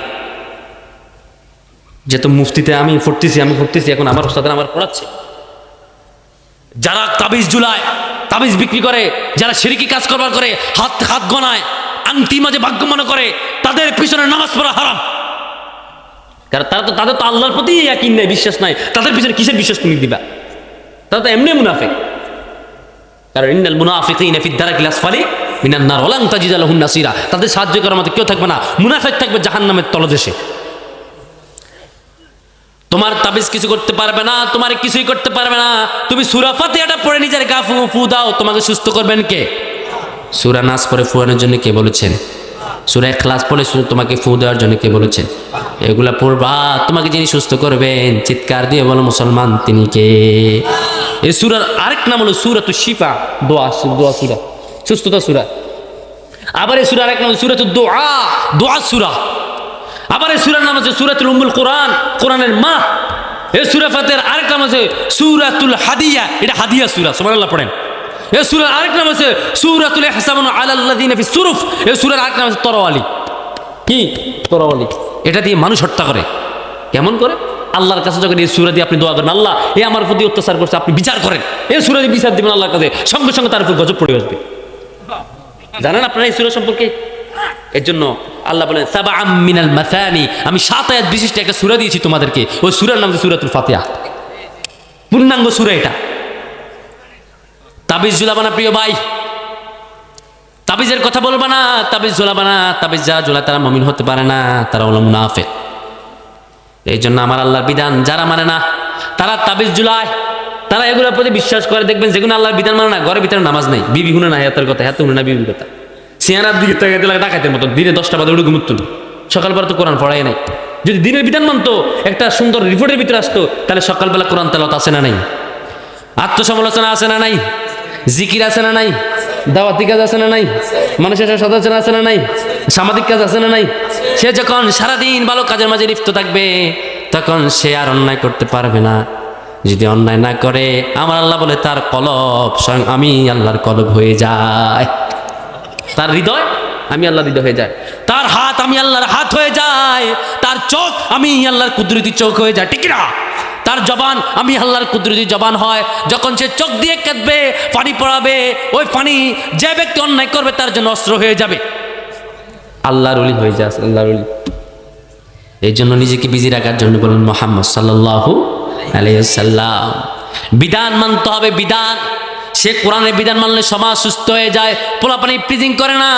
যেহেতু মুফতিতে আমি পড়তেছি এখন আমার ওস্তাদ আমার পড়াচ্ছে। যারা তাবিজ ঝুলায়, তাবিজ বিক্রি করে, যারা শিরকি কাজ করবার করে, হাত গনায়, আংটি মাঝে ভাগ্য মনে করে, তাদের পিছনে নামাজ পড়া হারাম। কারণ তাদের তো আল্লাহর প্রতি ইয়াকিন নাই, বিশ্বাস নাই, তাদের পিছনে কিসের বিশ্বাস তুমি দিবা? তারা তো এমনি মুনাফিক। কারণ ইন্নাল মুনাফিকিনা ফিদ দারাকিল আসফালি মিনান নার ওয়া লান তাজিদা লাহুম নাসিরা। তাদের সাহায্য করার মতো কেউ থাকবে না, মুনাফিক থাকবে জাহান্নামের তলদেশে। তোমার তাবিজ কিছু করতে পারবে না, তোমার কিছুই করতে পারবে না। তুমি সূরা ফাতিহাটা পড়ে নিজের গা ফু দাও, তোমাকে সুস্থ করবেন কে? সূরা নাস পড়ে ফুয়ানোর জন্য কে বলেছেন? সূরা ইখলাস পড়ে তোমাকে ফু দেওয়ার জন্য কে বলেছেন? এগুলা পড়বা, তোমাকে যিনি সুস্থ করবেন চিৎকার দিয়ে বলো মুসলমান তিনি কে? এই সূরার আরেক নাম হলো সূরাতুশ শিফা, দোয়া সূরা, সুস্থতা সূরা। আবার এই সূরার আরেক নাম সূরাতুদ দুআ, দোয়া সূরা। আবার এই সূরার নাম আছে সূরাতুল উম্মুল কোরআন, কোরআনের মা। এই সূরা ফাতিহার আরেক নাম আছে সূরাতুল হাদিয়া, এটা হাদিয়া সূরা, সুবহানাল্লাহ পড়েন। এই সূরার আরেক নাম আছে সূরাতুল ইহসানুন আলাল্লাযিনা ফিস সুরুফ। এই সূরার আরেক নাম আছে তরওয়ালি। কি তরওয়ালি? এটা দিয়ে মানুষ হত্যা করে। কেমন করে? আল্লাহর কাছে যখন এই সূরা দিয়ে আপনি দোয়া করেন, আল্লাহ এ আমার প্রতি অত্যাচার করছে, আপনি বিচার করেন, এই সূরা দিয়ে বিচার দিবেন আল্লাহর কাছে, সঙ্গে সঙ্গে তার উপর গজব পড়ে আসবে। জানেন আপনারা এই সূরা সম্পর্কে? এর জন্য আল্লাহ বলেন সাবআম মিনাল মাসানি, আমি 7 আয়াত বিশিষ্ট একটা সূরা দিয়েছি তোমাদেরকে, ওই সূরার নাম হচ্ছে সূরাতুল ফাতিহা। পূর্ণাঙ্গ সূরা এটা। তাবিজ ঝুলাবা না প্রিয় ভাই, তাবিজের কথা বলবা না, তাবিজ ঝুলাবা না। তাবিজ যারা ঝুলায় তারা মুমিন হতে পারে না, তারা হলো মুনাফিক। এই জন্য আমার আল্লাহর বিধান যারা মানে না, তারা তাবিজ ঝুলায়, তারা এগুলোর প্রতি বিশ্বাস করে। দেখবেন যেগুলো আল্লাহর বিধান মানে না, ঘরের ভিতরে নামাজ নেই, বিবি হুনে না হাতের কথা, হাতে হুনে না বিবির কথা, সিয়ারার দিকে তাকাইতে লাগে ডাকাতের মতো, দিনে 10টা বাজে উঠে ঘুমুত তুল, সকালবেলা তো কোরআন পড়াই নাই। যদি দিনের বিধান মানতো, একটা সুন্দর রিপোর্টের ভিতরে আসতো, তাহলে সকালবেলা কোরআন তেলাওয়াত আছে না নাই? আত্মসমালোচনা আছে না নাই? জিকির আছে না নাই? দাওয়াতি কাজ আছে না নাই? মানুষের সাথে সদাচরণ আছে না নাই? সামাজিক কাজ আছে না নাই? সে যখন সারাদিন ভালো কাজের মাঝে লিপ্ত থাকবে, তখন সে আর অন্যায় করতে পারবে না। যদি অন্যায় না করে, আমার আল্লাহ বলে তার কলব স্বয়ং আমি আল্লাহর কলব হয়ে যায়। তার হৃদয় আমি আল্লাহর হৃদয় হয়ে যায়, তার হাত আমি আল্লাহর হাত হয়ে যায়, তার চোখ আমি আল্লাহর কুদরতি চোখ হয়ে যায়, ঠিক না? তার জবান আমি আল্লাহর কুদরতি জবান হয়। যখন সে চোখ দিয়ে কাঁদবে, পানি পড়াবে, ওই পানি যে ব্যক্তি অন্যায় করবে তার জন্য অস্ত্র হয়ে যাবে। আল্লাহর ওলি হয়ে যায়, আল্লাহর ওলি। এই জন্য নিজেকে বিজি রাখার জন্য বলুন মুহাম্মদ সাল্লাল্লাহু আলাইহি ওয়াসাল্লাম। বিধান মানতে হবে, বিধান। সে কোরআনের বিধান মানলে সমাজ সুস্থ হয়ে যায়, পোলাপানি প্রিজিং করে না,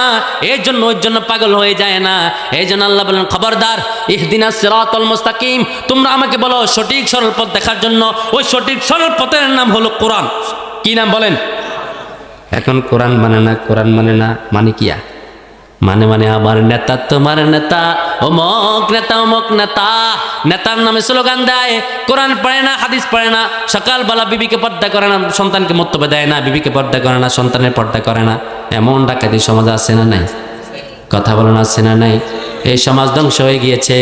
এর জন্য ওর জন্য পাগল হয়ে যায় না। এই জন্য আল্লাহ বলেন খবরদার, ইহদিনাস সিরাতাল মুস্তাকিম, তোমরা আমাকে বলো সঠিক সরল পথ দেখার জন্য। ওই সঠিক সরল পথের নাম হলো কোরআন। কি নাম বলেন? এখন কোরআন মানে না, কোরআন মানে না মানে কিয়া? মানে আমার নেতা তোমার নেতা, অমক নেতা অমক নেতা, নেতার নামে স্লোগান দেয়, কোরআন পড়ে না, হাদিস পড়ে না, সকালবেলা বিবিকে পর্দা করে না, সন্তানকে মর্তবা দেয় না, বিবিকে পর্দা করে না, সন্তানের পর্দা করে না। এমন ডাকাতি সমাজ আছে না নাই? কথা বলেন আছে না নাই? এই সমাজ ধ্বংস হয়ে গিয়েছে।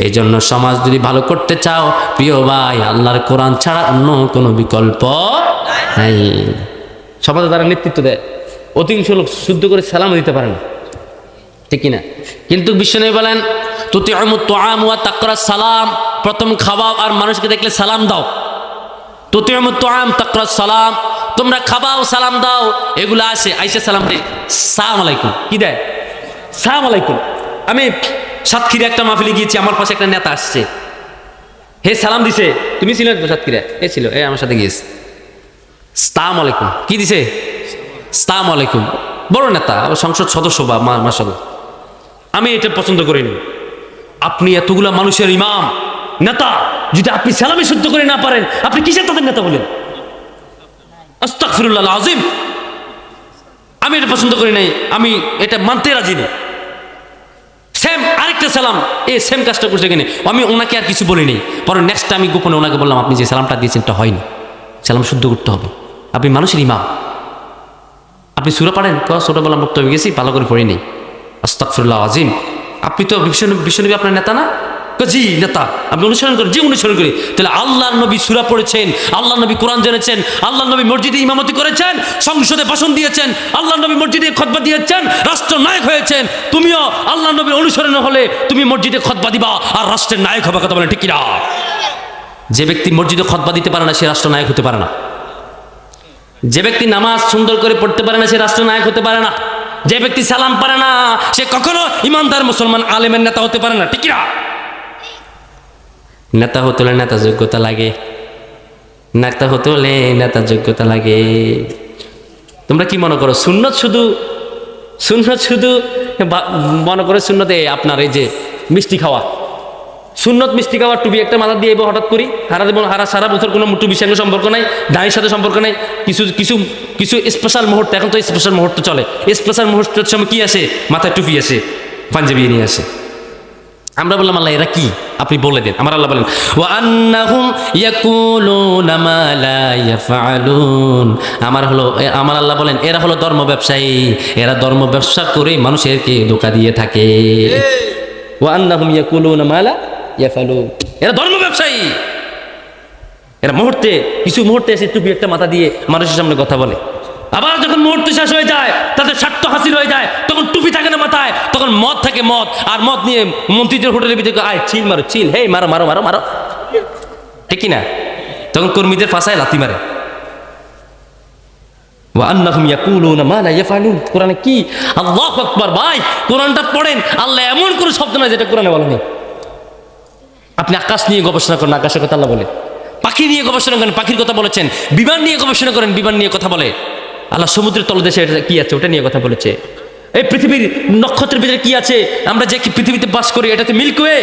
এই জন্য সমাজ যদি ভালো করতে চাও প্রিয় ভাই, আল্লাহর কোরআন ছাড়া অন্য কোনো বিকল্প নাই। সমাজে তারা নেতৃত্ব দেয়, অধিকাংশ লোক শুদ্ধ করে সালাম দিতে পারে না, ঠিক কিনা? কিন্তু বিশ্বনবী বলেন তুতিউমুত তুআম ওয়া তাকরাস সালাম, প্রথম খাওয়াও আর মানুষকে দেখলে সালাম দাও। তুতিউমুত তুআম তাকরাস সালাম, তোমরা খাবাও সালাম দাও। এগুলো আসে আইসা সালাম দেয়, সালাম আলাইকুম। কি দেয়? সালাম আলাইকুম। আমি সাতক্ষীরা একটা মাহফিলে গিয়েছি, আমার পাশে একটা নেতা আসছে, হে সালাম দিছে। তুমি ছিলে সাতক্ষীরা? এ ছিল, এ আমার সাথে গিয়েছে। সালাম আলাইকুম। কি দিছে? সালাম আলাইকুম। বড় নেতা, সংসদ সদস্য বা মাশাআল্লাহ। আমি এটা পছন্দ করিনি। আপনি এতগুলা মানুষের ইমাম, নেতা, যদি আপনি সালামে শুদ্ধ করে না পারেন, আপনি কিসের তাদের নেতা বলেন? আস্তাগফিরুল্লাহ আযীম। আমি এটা পছন্দ করি নাই, আমি এটা মানতে রাজি নেই। সে সেম আরেকটা সালাম, সেম কাজটা করছে কিনে, আমি ওনাকে আর কিছু বলিনি। পরে নেক্সট আমি গোপনে ওনাকে বললাম, আপনি যে সালামটা দিয়েছেন এটা হয়নি, সালাম শুদ্ধ করতে হবে, আপনি মানুষের ইমাম, আপনি সূরা পড়েন? ছোটবেলা মুক্ত হয়ে গেছি, ভালো করে পড়ি নেই। আস্তাগফিরুল্লাহ আজিম, আপনি তো বিশ্বনবী আপনার নেতা না? জি নেতা। আপনি অনুসরণ করেন? জি অনুসরণ করি। তাহলে আল্লাহর নবী সূরা পড়েছেন, আল্লাহর নবী কোরআন জেনেছেন, আল্লাহর নবী মসজিদে ইমামতি করেছেন, সংসদে ভাষণ দিয়েছেন, আল্লাহর নবী মসজিদে খুতবা দিয়েছেন, রাষ্ট্রনায়ক হয়েছেন। তুমিও আল্লাহর নবীর অনুসরণ হলে তুমি মসজিদে খুতবা দিবা আর রাষ্ট্রের নায়ক হবে। কথা বলেন ঠিক কিনা? যে ব্যক্তি মসজিদে খুতবা দিতে পারে না সে রাষ্ট্রনায়ক হতে পারে না। যে ব্যক্তি নামাজ সুন্দর করে পড়তে পারে না সে রাষ্ট্রনায়ক হতে পারে না। যে ব্যক্তি সালাম পারে না সে কখনো ইমানদার মুসলমান আলেমের নেতা হতে পারে না। ঠিক কিনা? নেতা হতে হলে নেতা যোগ্যতা লাগে, নেতা হতে হলে নেতা যোগ্যতা লাগে। তোমরা কি মনে করো সুন্নত শুধু মনে করো সুন্নতে আপনার এই যে মিষ্টি খাওয়া, সুন্নত মিষ্টি খাওয়ার টুপি একটা মাথা দিয়ে হঠাৎ করি হারা সারা বছর কোনো টুপির সঙ্গে সম্পর্ক নাই, দাঁড়ির সাথে সম্পর্ক নাই। কিছু স্পেশাল মুহূর্ত, এখন তো স্পেশাল মুহূর্ত চলে, স্পেশাল মুহূর্তের সময় কি আসে? মাথায় টুপি আসে, পাঞ্জাবি নিয়ে আসে। আমরা বললাম আল্লাহ এরা কি, আপনি বলে দেন। আমার আল্লাহ বলেন ওয়া আন্নাহুম ইয়াকুলুনা মা লা ইয়াফআলুন। আমার আল্লাহ বলেন এরা হলো ধর্ম ব্যবসায়ী, এরা ধর্ম ব্যবসা করে মানুষেরকে ধোঁকা দিয়ে থাকে। ওয়া আন্নাহুম ইয়াকুলুনা মা লা ইয়াফআলুন, এরা ধর্ম ব্যবসায়ী। এরা কিছু মুহূর্তে এসে টুপি একটা মাথা দিয়ে মানুষের সামনে কথা বলে, আবার যখন মুহূর্ত শেষ হয়ে যায়, তাদের স্বার্থ হাসিল হয়ে যায়, তখন টুপি থাকে না মাথায়, তখন মদ থাকে, মদ আর মদ নিয়ে মন্ত্রীদের হোটেলের ভিতরে আয় চিল মারো, চিল, হে মারো মারো মারো মারো, ঠিক কিনা? তখন কর্মীদের ফাঁসায় লাথি মারে। ওয়া আন্নাহুম ইয়াকুলুনা মা লা ইয়াফআলুন, কোরআনে কি? আল্লাহু আকবার। ভাই কোরআনটা পড়েন, আল্লাহ এমন কোনো শব্দ নাই যেটা কোরআনে বলেনি। আপনি আকাশ নিয়ে গবেষণা করেন, আকাশের কথা আল্লাহ বলে। পাখি নিয়ে গবেষণা করেন, পাখির কথা বলেছেন। বিমান নিয়ে গবেষণা করেন, বিমান নিয়ে কথা বলে আল্লাহ। সমুদ্রের তলদেশে কি আছে ওটা নিয়ে কথা বলেছে। এই পৃথিবীর নক্ষত্রের ভিতরে কি আছে, আমরা যে পৃথিবীতে বাস করি এটাতে মিল্কওয়ে,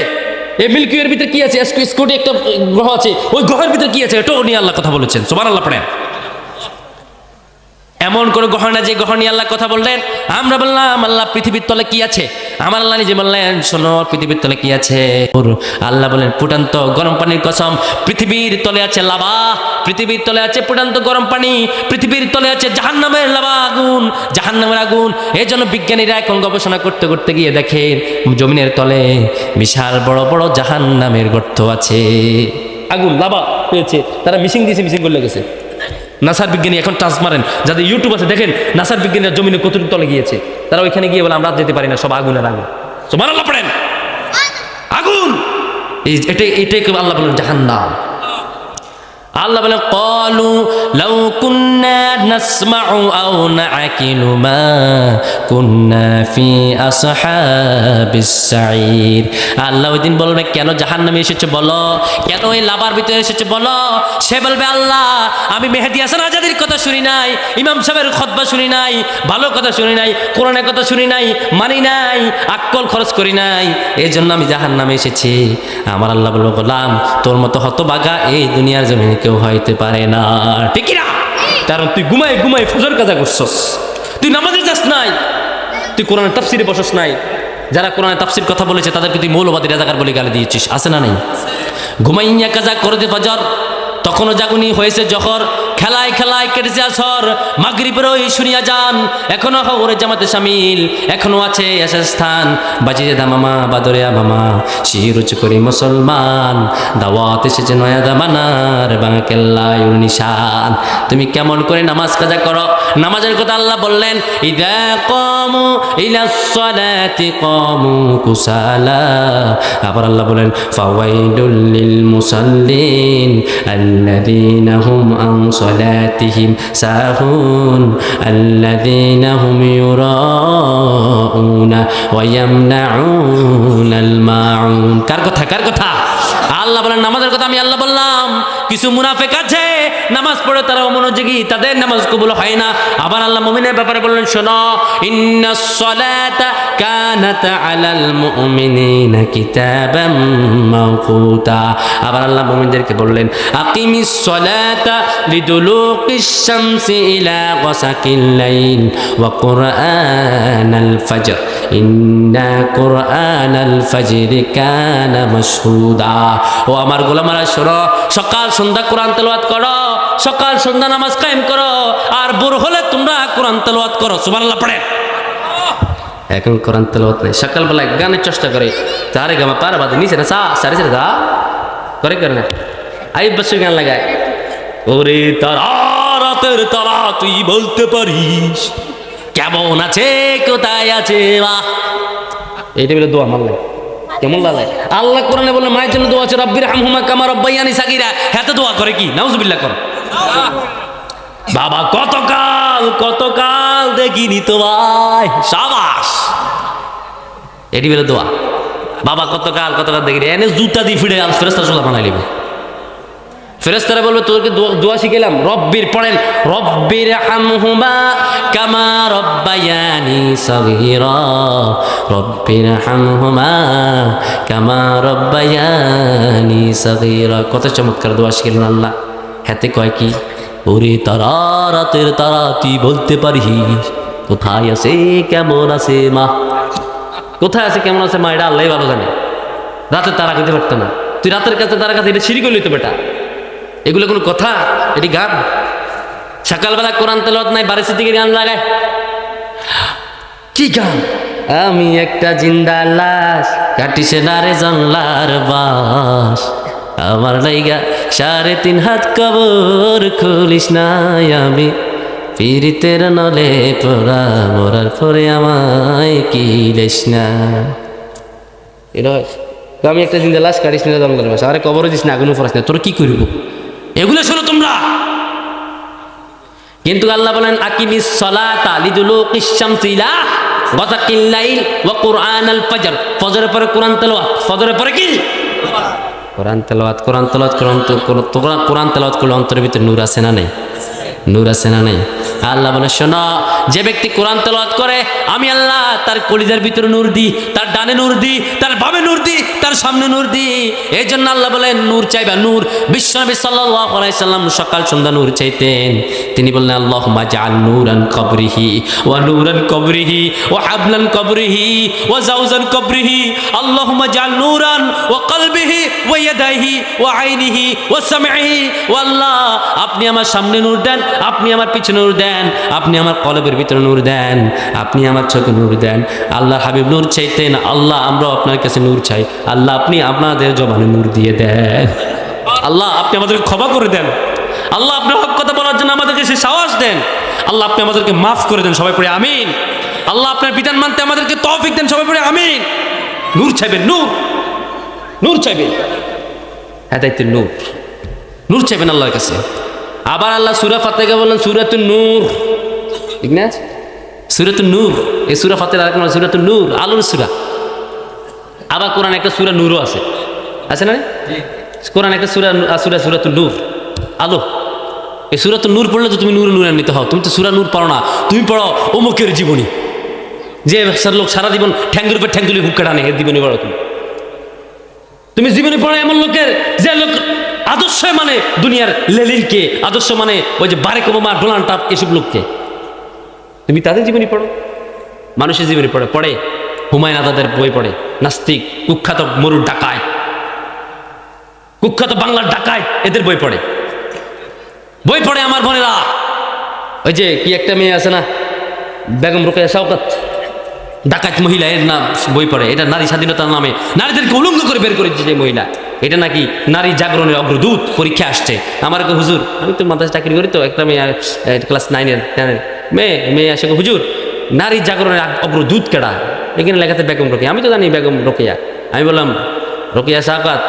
এই মিল্কওয়ের ভিতরে কি আছে, স্কুটি একটা গ্রহ আছে, ওই গ্রহের ভিতরে কি আছে এটাও নিয়ে আল্লাহ কথা বলেছেন। সুবহানাল্লাহ পড়েন। এমন কোনো গ্রহ না যে গ্রহ নিয়ে আল্লাহ কথা বললেন। আমরা বললাম আল্লাহ পৃথিবীর তলে কি আছে, আমার আল্লাহ নিজে বললেন শোনো পৃথিবীর তলে কি আছে। আল্লাহ বলেন ফুটান্ত গরম পানির কসম, পৃথিবীর তলে আছে লাভা, পৃথিবীর তলে আছে ফুটান্ত গরম পানি, পৃথিবীর তলে আছে জাহান্নামের লাভা আগুন, জাহান্নামের আগুন। এই জন্য বিজ্ঞানীরা এখন গবেষণা করতে করতে গিয়ে দেখে জমিনের তলে বিশাল বড় বড় জাহান্নামের গর্ত আছে। আগুন লাভা পেয়েছে, তারা মিশিং করলে গেছে। নাসার বিজ্ঞানী এখন টাচ মারেন, যাদের ইউটিউব আছে দেখেন নাসার বিজ্ঞানীরা জমিনে কতটুকু তলে গিয়েছে, তারা ওইখানে গিয়ে বলে আমরা যেতে পারি না, সব আগুনের আগুন। সুবহানাল্লাহ পড়েন। আগুন, এটাই আল্লাহ বলেন জাহান্নাম। আল্লাহ বলেন ক্বালু লাউ কুন্না নাসমাউ আও নাআকিলু মা কুন্না ফি আসহাবিস সাঈর। আল্লাহ ওইদিন বলবে কেন জাহান্নামে এসেছে বলো, কেন এই লাভার ভিতরে এসেছে বলো। সে বলবে আল্লাহ আমি মেহেদী হাসান আজাদির কথা শুনি নাই, ইমাম সাহেবের খুতবা শুনি নাই, ভালো কথা শুনি নাই, কোরআনের কথা শুনি নাই, মানি নাই, আক্কল খরচ করি নাই, এই জন্য আমি জাহান্নামে এসেছি। আমার আল্লাহ বলবো গোলাম তোর মতো হতভাগা এই দুনিয়ার জমিনে কেউ হইতে পারে না। ঠিক না? কারণ তুই ঘুমাই ফজর কাজা করছস, তুই নামাজে যাস নাই, তুই কোরআনের তাফসিরে বসস নাই। যারা কোরআনের তাফসির কথা বলেছে তাদেরকে তুই মৌলবাদী রাজাকার বলে গালি দিয়েছিস, আছে না নাই? ঘুমাইয়া কাজা করে দে ফজর, তখনও জাগুনি হয়েছে জহর, খেলায় খেলায় কেটেছে আসর, মাগরিবের ওই শুনিয়া যান, এখনো হওরে জামাতে শামিল, এখনো আছে আসার স্থান, বাজিয়ে দামামা বাদরিয়া মামা, শির উঁচু করি মুসলমান, দাওয়াত এসেছে নয়া দামানার বাঙা কেল্লায় নিশান। তুমি কেমন করে নামাজ কাজা করো? নামাজের কথা আল্লাহ বললেন ইদা কামু ইলাস সালাতি কামু কুসালা। আবার আল্লাহ বলেন ফাওয়াইলুল লিল মুসাল্লিন আল্লাযীনা হুম আন সালাতিহিম সাহুন আল্লাযীনা হুম ইউরাউনা ওয়া ইয়ামনাউনাল মাউন। কার কথা? আল্লাহ বলেন নামাজের কথা আমি আল্লাহ বললাম। কিছু মুনাফিক আছে নামাজ পড়ে তারা অমনোযোগী, তাদের নামাজ কবুল হয় না। আবার আল্লাহ মুমিনের ব্যাপারে বললেন, শোনো, ইন্নাস সালাতা কানাত আলাল মুমিনিনা কিতাবাম মাওকুতা। আবার আল্লাহ মুমিনদেরকে বললেন, আকিমিস সালাতা লিদুলুকিশ শামসি ইলা গাসাকিল লাইল ওয়া কুরআনাল ফাজর ইন্না কুরআনাল ফাজরি কানা মাশহুদা। ও আমার গোলামারা, শোনো, সকাল সন্ধ্যা কোরআন তেলাওয়াত করো, সকাল সন্ধ্যা নামাজ কায়েম করো, আর ভোর হলে তোমরা কোরআন তেলাওয়াত করো। সুবহানাল্লাহ পড়ে। এখন কোরআন তেলাওয়াত নেই, সকালবেলা গানের চেষ্টা করে, তারে গামা পার বাদে নিচে না সারে সারে দা করে করে না, আই বসে গান লাগায়, ওরে তারা রাতের তারা তুই বলতে পারিস কেমন আছে কোথায় আছে মা। এইটা বলে দোয়া মারলে কেমন লাগে। আল্লাহ কোরআনে বলে মায়ের জন্য দোয়া আছে, রব্বির হামহুমা কামা রব্বায়ানি সাগীরা। হাতে দোয়া করে কি? নাউজুবিল্লাহ করো। বাবা কতকাল দেখিনি তো ভাই, সাবাস। এটি বলে দোয়া। বাবা কতকাল দেখিনি, এনে জুতা দিয়ে ফিরে আল ফেরেশতা সোজা বানাই লিবে। ফেরেশতারা বলবে তোকে দোয়া শিখাইলাম, রব্বির পড়েন, রব্বির হামহুমা কামা রব্বায়ানি সাগীরা, রব্বির হামহুমা কামা রব্বায়ানি সাগীরা। কত চমৎকার দোয়া শিখালেন আল্লাহ। হাতে কয় কি, ওরে তারা রাতের তারা তুই বলতে পারিস কোথায় আছে কেমন আছে মা। কোথায় আছে কেমন আছে মা, এটা আল্লাহ ভালো জানে। রাতের তারা খেতে পারতো না, তুই রাতের কাছে তারা কাছে এটা শিরিক হইতো বেটা। এগুলো কোনো কথা? এটি গান। সকালবেলা কোরআন তেলাওয়াত নাই, বারিশের দিকে গান লাগায়। কি গান? আমি একটা জিন্দা লাশ, কাটিছে না রে জংলার বাস, আমার লাইগা 3.5 হাত কবর খুলিস নাই আমি, পীড়িতের নলে পোড়া মরার পরে আমায় কি দেশ না। এটা আমি একটা জিন্দা লাশ, কাটিস না জংলার বাস, আরে কবরও দিস না, আগুনও ফরাস না, তোর কি করবো? এগুলো শোনো তোমরা। কিন্তু আল্লাহ বলেন, আকিমিস সালাতা লিদুলুকিশ শামসি ইলা গাসাকিল লাইল ওয়া কুরআনাল ফাজর। ফজরের পরে কোরআন তেলাওয়াত, ফজরের পরে কি? কোরআন তেলাওয়াত করলে অন্তরের ভিতরে নূর আছে না নেই? নূর আছে না নেই? আল্লাহ বলে, শোনো, যে ব্যক্তি কোরআন তেলাওয়াত করে আমি আল্লাহ তার কলিজার ভিতরে নূর দিই, তার ডানে নূর দিই, তার বামে নূর দিই, তার সামনে নূর দিই। এই জন্য আল্লাহ বলেন নূর চাইবা, নূর। বিশ্বনবী সাল্লাল্লাহু আলাইহি সাল্লাম সকাল সন্ধ্যা নূর চাইতেন। তিনি বললেন, আল্লাহুম্মা জাআল নূরান কবরিহি ওয়া নূরান কবরিহি ওয়া হাবলান কবরিহি ওয়া জাওজান কবরিহি, আল্লাহুম্মা জাআল নূরান ওয়া কলবিহি ওয়া ইয়াদাইহি ওয়া আইনিহি ওয়া সামঈহি। ও আল্লাহ, আপনি আমার সামনে নূর দেন, আপনি আমার পিছনে নূর দেন, আপনি আমার কলবের ভিতরে নূর দেন, আপনি আমার চোখে নূর দেন। আল্লাহ হাবিব নূর চাইতেন, আল্লাহ আমরা আপনার কাছে নূর চাই, আল্লাহ আপনি আপনাদের জবানে নূর দিয়ে দেন, আল্লাহ আপনি আমাদেরকে ক্ষমা করে দেন, আল্লাহ আপনার হক কথা বলার জন্য আমাদেরকে সে সাহস দেন, আল্লাহ আপনি আমাদেরকে মাফ করে দেন। সবাই পড়ে আমিন। আল্লাহ আপনার বিধান মানতে আমাদেরকে তৌফিক দেন। সবাই পড়ে আমিন। নূর চাইবেন, নূর চাইবেন, হেদায়েতের নূর, নূর চাইবেন আল্লাহর কাছে। আবার আল্লাহ সূরা ফাতিহা বললেন সূরাতুন নূর, ঠিক না? সূরাতুন নূর, এই সূরা ফাতিহার আরেক নাম সূরাতুন নূর, আলোর সূরা। আবার কোরআন একটা সূরা নূরও আছে, আছে না? কোরআন একটা সূরাতুন নূর, আলো। এই সূরাতুন নূর পড়লে তো তুমি নূরান্বিত হও। তুমি তো সূরা নূর পড়ো না, তুমি পড়ো অমুকের জীবনী, যে লোক সারা জীবন ঠ্যাঙ্গুর উপর ঠ্যাঙ্গুলি হুক্কা টানে, এর জীবনী পড়ো তুমি জীবনী পড়ো এমন লোকের, যে লোক আদর্শ মানে দুনিয়ার লেলিনকে, আদর্শ মানে ওই যে বারেক ওবামা, ডোনাল্ড ট্রাম্প, এসব লোককে তুমি তাদের জীবনী পড়ো। মানুষের জীবনী পড়ে হুমায়ুন আজাদের বই পড়ে, নাস্তিক, কুখ্যাত মরুর ডাকায়, কুখ্যাত বাংলার ডাকায়, এদের বই পড়ে আমার বোনেরা। ওই যে কি একটা মেয়ে আছে না, বেগম রোকেয়া শওকত, ডাকাত মহিলা, এর নাম বই পড়ে। এটা নারী স্বাধীনতার নামে নারীদেরকে উলঙ্গ করে বের করেছে যে মহিলা, এটা নাকি নারী জাগরণের অগ্রদূত। পরীক্ষা আসছে আমার হুজুর, আমি তো মাদ্রাসা চাকরি করি, তো একটা মেয়ে ক্লাস 9-এর মেয়ে আসে, হুজুর নারী জাগরণের অগ্রদূত কেডা? এখানে লেখাতে বেগম রোকেয়া। আমি তো জানি বেগম রোকেয়া। আমি বললাম, রোকেয়া শওকত,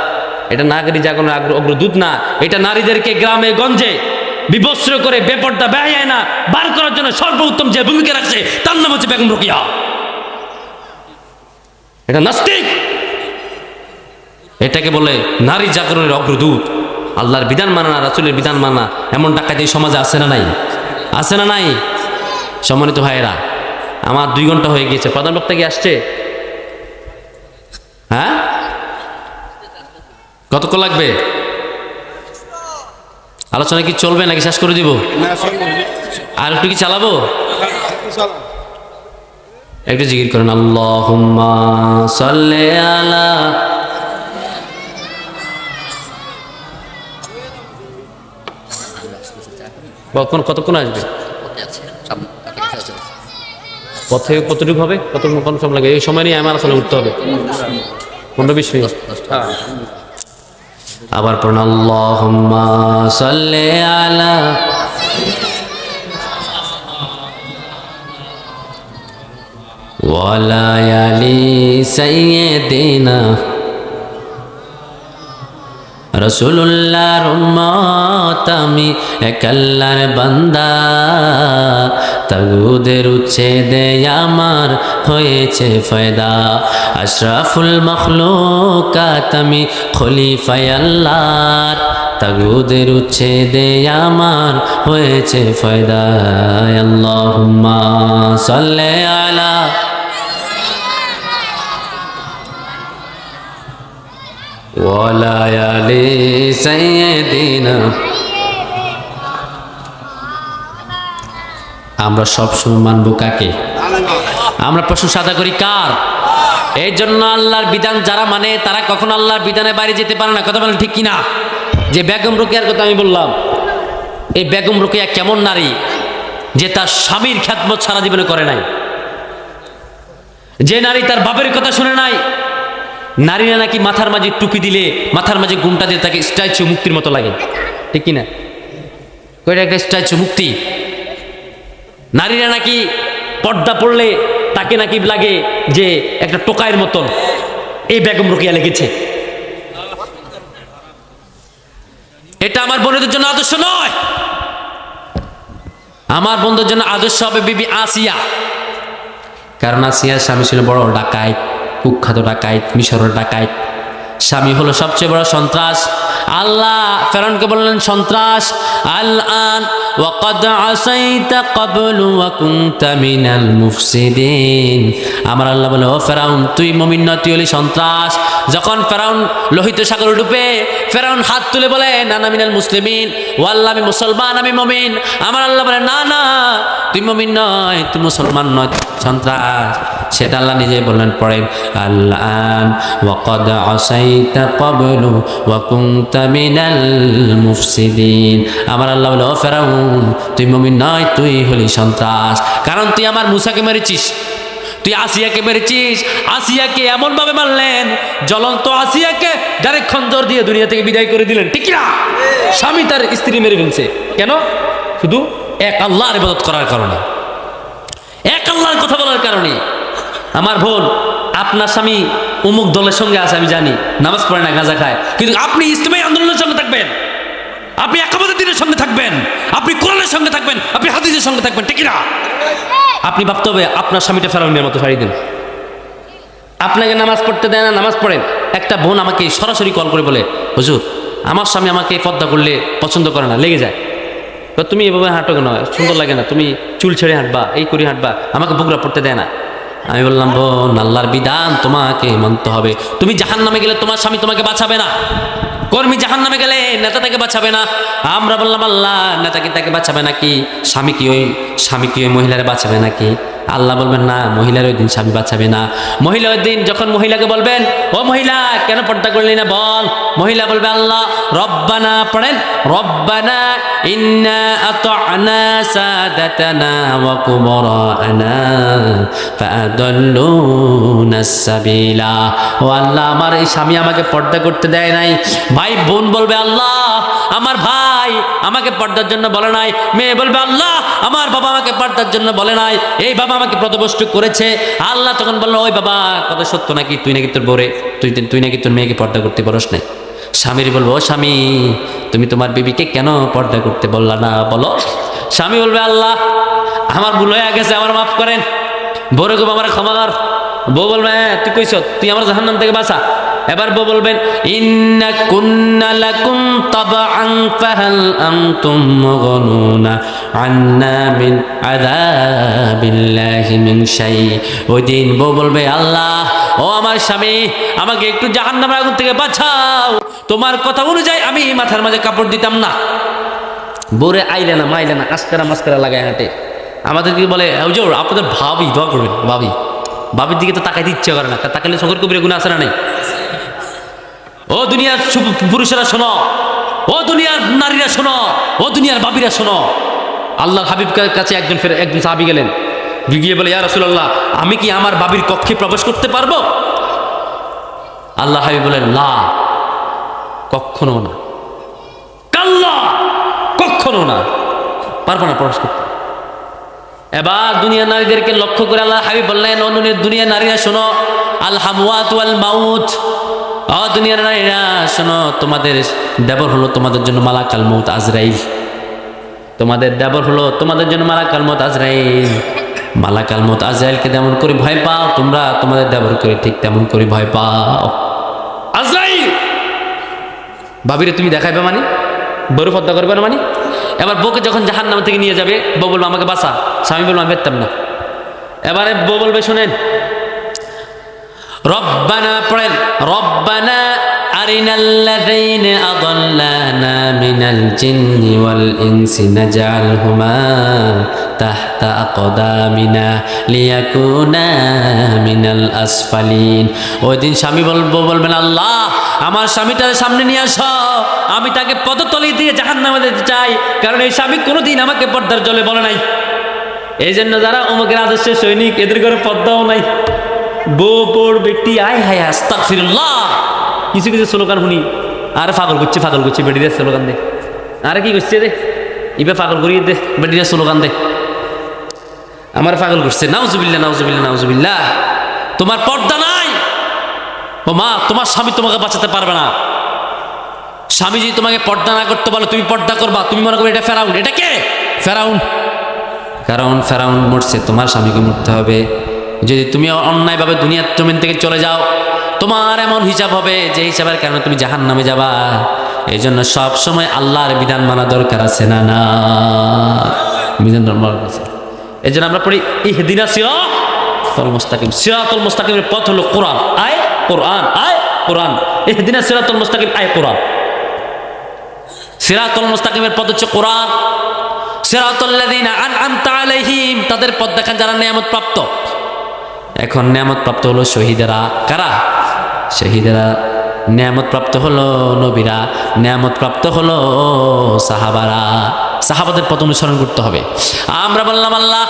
এটা নারী জাগরণের অগ্রদূত না, এটা নারীদেরকে গ্রামে গঞ্জে বিবস্ত্র করে বেপর্দা বেহায়া বার করার জন্য সর্বোত্তম যে ভূমিকা রাখছে তার নাম হচ্ছে বেগম রোকেয়া। এটা নাস্তিক, এটাকে বলে নারী জাগরণের অগ্রদূত। আল্লাহর বিধান মানা না, রাসূলের বিধান মানা, এমন ডাকাতি এই সমাজে আছে না নাই? আছে না নাই? সম্মানিত ভাইয়েরা, আমার 2 ঘন্টা হয়ে গিয়েছে। প্রধান বক্তা কি আসছে? হ্যাঁ, কতক্ষণ লাগবে? আলোচনা কি চলবে নাকি শেষ করে দিব? আর একটু কি চালাবো? একটু জিকির করেন, আল্লাহুম্মা সাল্লি আলা। কতক্ষণ আসবে? পথে কতটুকু হবে? কতক্ষণ সময় লাগে? এই সময় নিয়ে আমার আসলে উঠতে হবে 15-20 মিনিট। আবার পড়ুন, আল্লাহুম্মা সাল্লি আলা। ওয়ালা আলি সাইয়্যিদিনা রাসূলুল্লাহর উম্মত আমি, এক আল্লাহর বান্দা, তাগুদের উচ্ছেদে আমার হয়েছে ফায়দা। আশরাফুল মাখলুকাত আমি, খলিফায়ে আল্লাহর, তাগুদের উচ্ছেদে আমার হয়েছে ফায়দা। আল্লাহুম্মা সাল্লি আলা। ওয়ালা আলি সাইয়্যিদিনা। আমরা সব সময় মানব কাকে? আমরা প্রশংসা আদা করি কার? এই জন্য আল্লাহর বিধান যারা মানে তারা কখনো আল্লাহর বিধানের বাইরে যেতে পারে না। কথা বলেন ঠিক কিনা? যে বেগম রোকেয়ার কথা আমি বললাম, এই বেগম রোকেয়া কেমন নারী যে তার স্বামীর খ্যাতমত সারা জীবনে করে নাই, যে নারী তার বাপের কথা শুনে নাই। নারীরা নাকি মাথার মাঝে টুপি দিলে, মাথার মাঝে ঘুমটা দিলে তাকে স্ট্যাচু মুক্তির মতো লাগে, ঠিক কিনা? কয়টা একটা স্ট্যাচু মুক্তি। নারীরা নাকি পর্দা পড়লে তাকে নাকি লাগে যে একটা টোকাইয়ের মতন। এই বেগম রোকেয়া লেগেছে। এটা আমার বোনদের জন্য আদর্শ নয়। আমার বন্ধুর জন্য আদর্শ হবে বিবি আসিয়া। কারণ আসিয়ার স্বামী ছিল বড় ডাকাইত, কুখ্যাত ডাকাইত, মিশরের ডাকাইত। স্বামী হলো সবচেয়ে বড় সন্ত্রাস। আল্লাহ ফেরাউনকে বললেন সন্ত্রাস। আল-আন ওয়াকাদ আসাইতা ক্বাবলু ওয়া কুনতা মিনাল মুফসিদিন। আমার আল্লাহ বলে, ও ফেরাউন, তুই মুমিন না, তুই হলি সন্ত্রাস। যখন ফেরাউন লোহিত সাগরে ডুবে, ফেরাউন হাত তুলে বলে, নানা মিনাল মুসলিমিন, ও আল্লাহ আমি মুসলমান, আমি মুমিন। আমার আল্লাহ বলে, না না, তুই মুমিন নয়, তুই মুসলমান নয়, সন্ত্রাস। সেটা আল্লাহ নিজেই বললেন পরে, আল-আন ওয়াকাদ আসাইতা ক্বাবলু ওয়া কুনতা মিনাল মুফসিদিন। আমার আল্লাহ বলে, ও ফেরাউন, তুই মুমিন নয়, তুই হলি সন্ত্রাস। কারণ তুই আমার মুসাকে মেরেছিস, তুই আসিয়াকে মেরেছিস। আসিয়াকে এমন ভাবে মারলেন, জ্বলন্ত আসিয়াকে ডাইরেক্ট খঞ্জর দিয়ে দুনিয়া থেকে বিদায় করে দিলেন, ঠিক না? স্বামী তার স্ত্রী মেরে ফেলছে কেন? শুধু এক আল্লাহর ইবাদত করার কারণে, এক আল্লাহর কথা বলার কারণে। আমার বোন, আপনার স্বামী অমুক দলের সঙ্গে আছে আমি জানি, নামাজ পড়ে না, গাঁজা খায়, কিন্তু আপনি ইসলামী আন্দোলনের সঙ্গে থাকবেন, আপনি একামতের দিনের সঙ্গে থাকবেন, আপনি কোরআনের সঙ্গে থাকবেন, আপনি হাদিসের সঙ্গে থাকবেন, ঠিক না? আপনি ভাবতে হবে আপনার স্বামীটা ফেরাউনের মতো ছাড়িয়ে দিন। আপনাকে নামাজ পড়তে দেয় না, নামাজ পড়েন। একটা বোন আমাকে সরাসরি কল করে বলে, হুজুর আমার স্বামী আমাকে পর্দা করলে পছন্দ করে না, লেগে যায়। তুমি এভাবে হাঁটো কেন, সুন্দর লাগে না, তুমি চুল ছেড়ে হাঁটবা, এই করে হাঁটবা, আমাকে বুকরা পড়তে দেয় না। আমি বললাম, বোন আল্লাহর বিধান তোমাকে মানতে হবে। তুমি জাহান্নামে গেলে তোমার স্বামী তোমাকে বাঁচাবে না, কর্মী জাহান্নামে গেলে নেতা তাকে বাঁচাবে না। আমরা বললাম, আল্লাহ নেতাকে তাকে বাঁচাবে নাকি? স্বামী কি ওই মহিলারে বাঁচাবে নাকি? আল্লাহ বলবেন না, মহিলার ওই দিন স্বামী বাঁচাবে না। মহিলা ওই দিন যখন মহিলাকে বলবেন, ও মহিলা কেন পর্দা করলি না বল, মহিলা বলবে, আল্লাহ রব্বানা, পড়েন, রব্বানা ইন্না আতা'না সাদাতানা ওয়া কুবরানা ফাআদাল্লুনাস সাবিলা। ও আল্লাহ, আমার এই স্বামী আমাকে পর্দা করতে দেয় নাই। ভাই বোন বলবে, আল্লাহ আমার ভাই আমাকে পর্দার জন্য বলে নাই। মেয়ে বলবে, আল্লাহ আমার বাবা আমাকে পর্দার জন্য বলে নাই, এই বাবা আমাকে পথভ্রষ্ট করেছে। আল্লাহ তখন বললো, ওই বাবা কথা সত্য নাকি? তুই নাকি তোর বউরে, তুই নাকি তোর মেয়েকে পর্দা করতে বলস নাই? স্বামীর বলবো, ও স্বামী তুমি তোমার বিবিকে কেন পর্দা করতে বললা না বলো? স্বামী বলবে, আল্লাহ আমার ভুল হয়ে গেছে, আমার মাফ করেন। বউরে গো আমার ক্ষমা কর। বউ বলবে, হ্যাঁ তুই কইছ, তুই আমার জাহান্নাম থেকে বাঁচা। এবার বউ বলবেন ইন্না কুন্না লাকুম তাবআন ফাহাল আনতুম মুগনুনা আন্না মিন আযাবিল্লাহি মিন শাই। ওই দিন বউ বলবে আল্লাহ ও আমার স্বামী আমাকে একটু জাহান্নামের আগুন থেকে বাঁচাও, তোমার কথা অনুযায়ী আমি মাথার মাঝে কাপড় দিতাম না। বউরে আইলে না মাইলে না আস্কারা মাস্কারা লাগায় হাঁটে। আমাদের কি বলে হুজুর আপনাদের ভাবি দোয়া করবেন, ভাবি ভাবির দিকে তো তাকাইতে ইচ্ছে করে না, তাকাইলে শোকর কবিরে গুনাহ আছে না নাই? ও দুনিয়ার পুরুষেরা শোনো, ও দুনিয়ার নারীরা শোনো, ও দুনিয়ার ভাবিরা শোনো। আল্লাহর হাবিবের কাছে একজন সাহাবী গেলেন, গিয়ে বলে ইয়া রাসূলুল্লাহ আমি কি আমার ভাবির কক্ষে প্রবেশ করতে পারবো? আল্লাহ হাবিব বলেন লা, কখনো না, কাল্লা, কখনো না, পারবো না প্রবেশ করতে। এবার দুনিয়ার নারীদেরকে লক্ষ্য করে আল্লাহ হাবিব বললেন ও দুনিয়ার নারীরা শোনো, আল হামওয়াত ওয়াল মাউত, ও দুনিয়ার নারীরা শোনো, তোমাদের দেবর হলো তোমাদের জন্য মালাকাল মউত আজরাইল। তোমাদের দেবর হলো তোমাদের জন্য মালাকাল মউত আজরাইল। মালাকাল মউত আজরাইলকে যেমন করে ভয় পাও তোমরা তোমাদের দেবর করে ঠিক তেমন করে ভয় পাও। আজরাইল ভাবিরে তুমি দেখাইবে মানে, বড় পর্দা করবে না মানে। এবার বউকে যখন জাহান্নাম থেকে নিয়ে যাবে বউ বলবে আমাকে বাঁচা, স্বামী বলবো আমি পেতাম না। এবারে বউ বলবে শোনেন রব্বানা পড়েন, রব্বানা আরিনাল্লাযীনা আযাল্লানা মিনাল জিন্নি ওয়াল ইনসি নাজআলহুমা তাহতা আকদামিনা লিয়াকুনা মিনাল আসফালিন। ওই দিন স্বামী বলবেন আল্লাহ আমার স্বামীটার সামনে নিয়ে আসো, আমি তাকে পদতলি দিয়ে জাহান্নামে দিতে চাই, কারণ এই স্বামী কোনোদিন আমাকে পর্দার জলে বলে নাই। এই জন্য যারা অমুকের আদর্শের সৈনিক এদের ঘরে পর্দাও নাই, বউর ব্যক্তি আয় হায় আস্তাগফিরুল্লাহ, কিছু কিছু স্লোগান শুনি আরে পাগল করছে বেটিদের স্লোগান দে, আরে কি করছে রে ইবে পাগল করিয়ে দে, বেটিদের স্লোগান দে, আমার পাগল করছে। নাউজুবিল্লাহ নাউজুবিল্লাহ নাউজুবিল্লাহ। তোমার পর্দা নাই, ও মা তোমার স্বামী তোমাকে বাঁচাতে পারবে না। স্বামী যদি তোমাকে পর্দা না করতে বলো তুমি পর্দা করবা, তুমি মনে করবে এটা ফেরাউন। এটা কে? ফেরাউন। কারণ ফেরাউন মরছে, তোমার স্বামীকে মরতে হবে। যদি তুমি অন্যায়ভাবে দুনিয়ার জমিন থেকে চলে যাও তোমার এমন হিসাব হবে যে হিসাবের কারণে তুমি জাহান্নামে যাবা। এই জন্য সবসময় আল্লাহর বিধান মানা দরকার আছে না? না, বিধান মানা আছে। এই জন্য আমরা পড়ি ইহদিনা সিরাতাল মুস্তাকিম। সিরাতাল মুস্তাকিমের পথ হলো কোরআন, আয় কোরআন, আয় কোরআন। ইহদিনা সিরাতাল মুস্তাকিম, আয় কোরআন। সিরাতাল মুস্তাকিমের পথ হচ্ছে কোরআন। সিরাতাল্লাযীনা আনআমতা আলাইহিম, তাদের পথ দেখান যারা নিয়ামত প্রাপ্ত। এখন নিয়ামত প্রাপ্ত হলো শহীদেরা। কারা? শহীদেরা। নিয়ামত প্রাপ্ত হলো নবীরা, নিয়ামত প্রাপ্ত হলো সাহাবারা। সাহাবাদের পথ অনুসরণ করতে হবে। আমরা বললাম আল্লাহ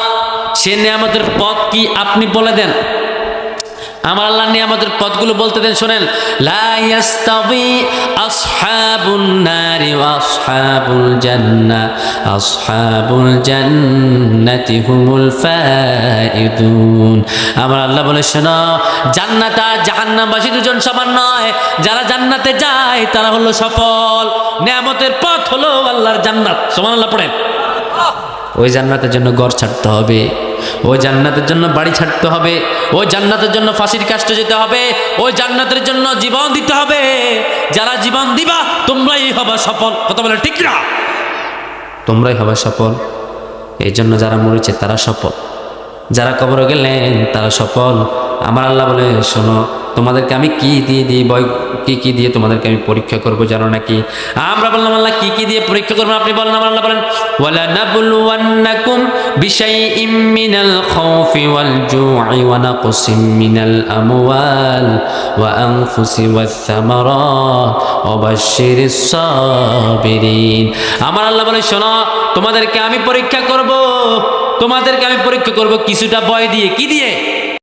সে নিয়ামতের পথ কি আপনি বলে দেন। আমার আল্লাহ নিয়ামতের পথগুলো বলতে দেন, শোনেন। লা ইয়াস্তাবি আসহাবুন নারি ওয়া আসহাবুল জান্নাহ, আসহাবুল জান্নাতি হুমুল ফাইদুন। আমার আল্লাহ বলে শোনো, জান্নাত আর জাহান্নামবাসী দুজন সমান নয়। যারা জান্নাতে যায় তারা হলো সফল। নিয়ামতের পথ হলো আল্লাহর জান্নাত। সুবহানাল্লাহ পড়েন। ওই জান্নাতের জন্য ঘর ছাড়তে হবে, ওই জান্নাতের জন্য বাড়ি ছাড়তে হবে, ওই জান্নাতের জন্য ফাঁসির কাষ্টে যেতে হবে, ওই জান্নাতের জন্য জীবন দিতে হবে। যারা জীবন দিবা তোমরাই হবা সফল। কথা বলে ঠিক না? তোমরাই হবা সফল। এই জন্য যারা মরেছে তারা সফল, যারা কবরে গেলেন তারা সফল। আমার আল্লাহ বলে শোনো, তোমাদেরকে আমি কি দিয়ে তোমাদেরকে আমি পরীক্ষা করবো জানো নাকি? আমরা বললাম আল্লাহ কি দিয়ে পরীক্ষা করবো আপনি বলেন। আমার আল্লাহ বলেন ওয়ালা নাবলুওয়ান্নাকুম বিশাইইম মিনাল খাউফি ওয়াল জু'i ওয়া নাকসিম মিনাল আমওয়াল ওয়া আনফুসি ওয়াস সামারাত ওয়া বাশশিরিস সাবিরিন। আমার আল্লাহ বলে শোনো, তোমাদেরকে আমি পরীক্ষা করব, তোমাদেরকে আমি পরীক্ষা করব কিছুটা ভয় দিয়ে। কি দিয়ে?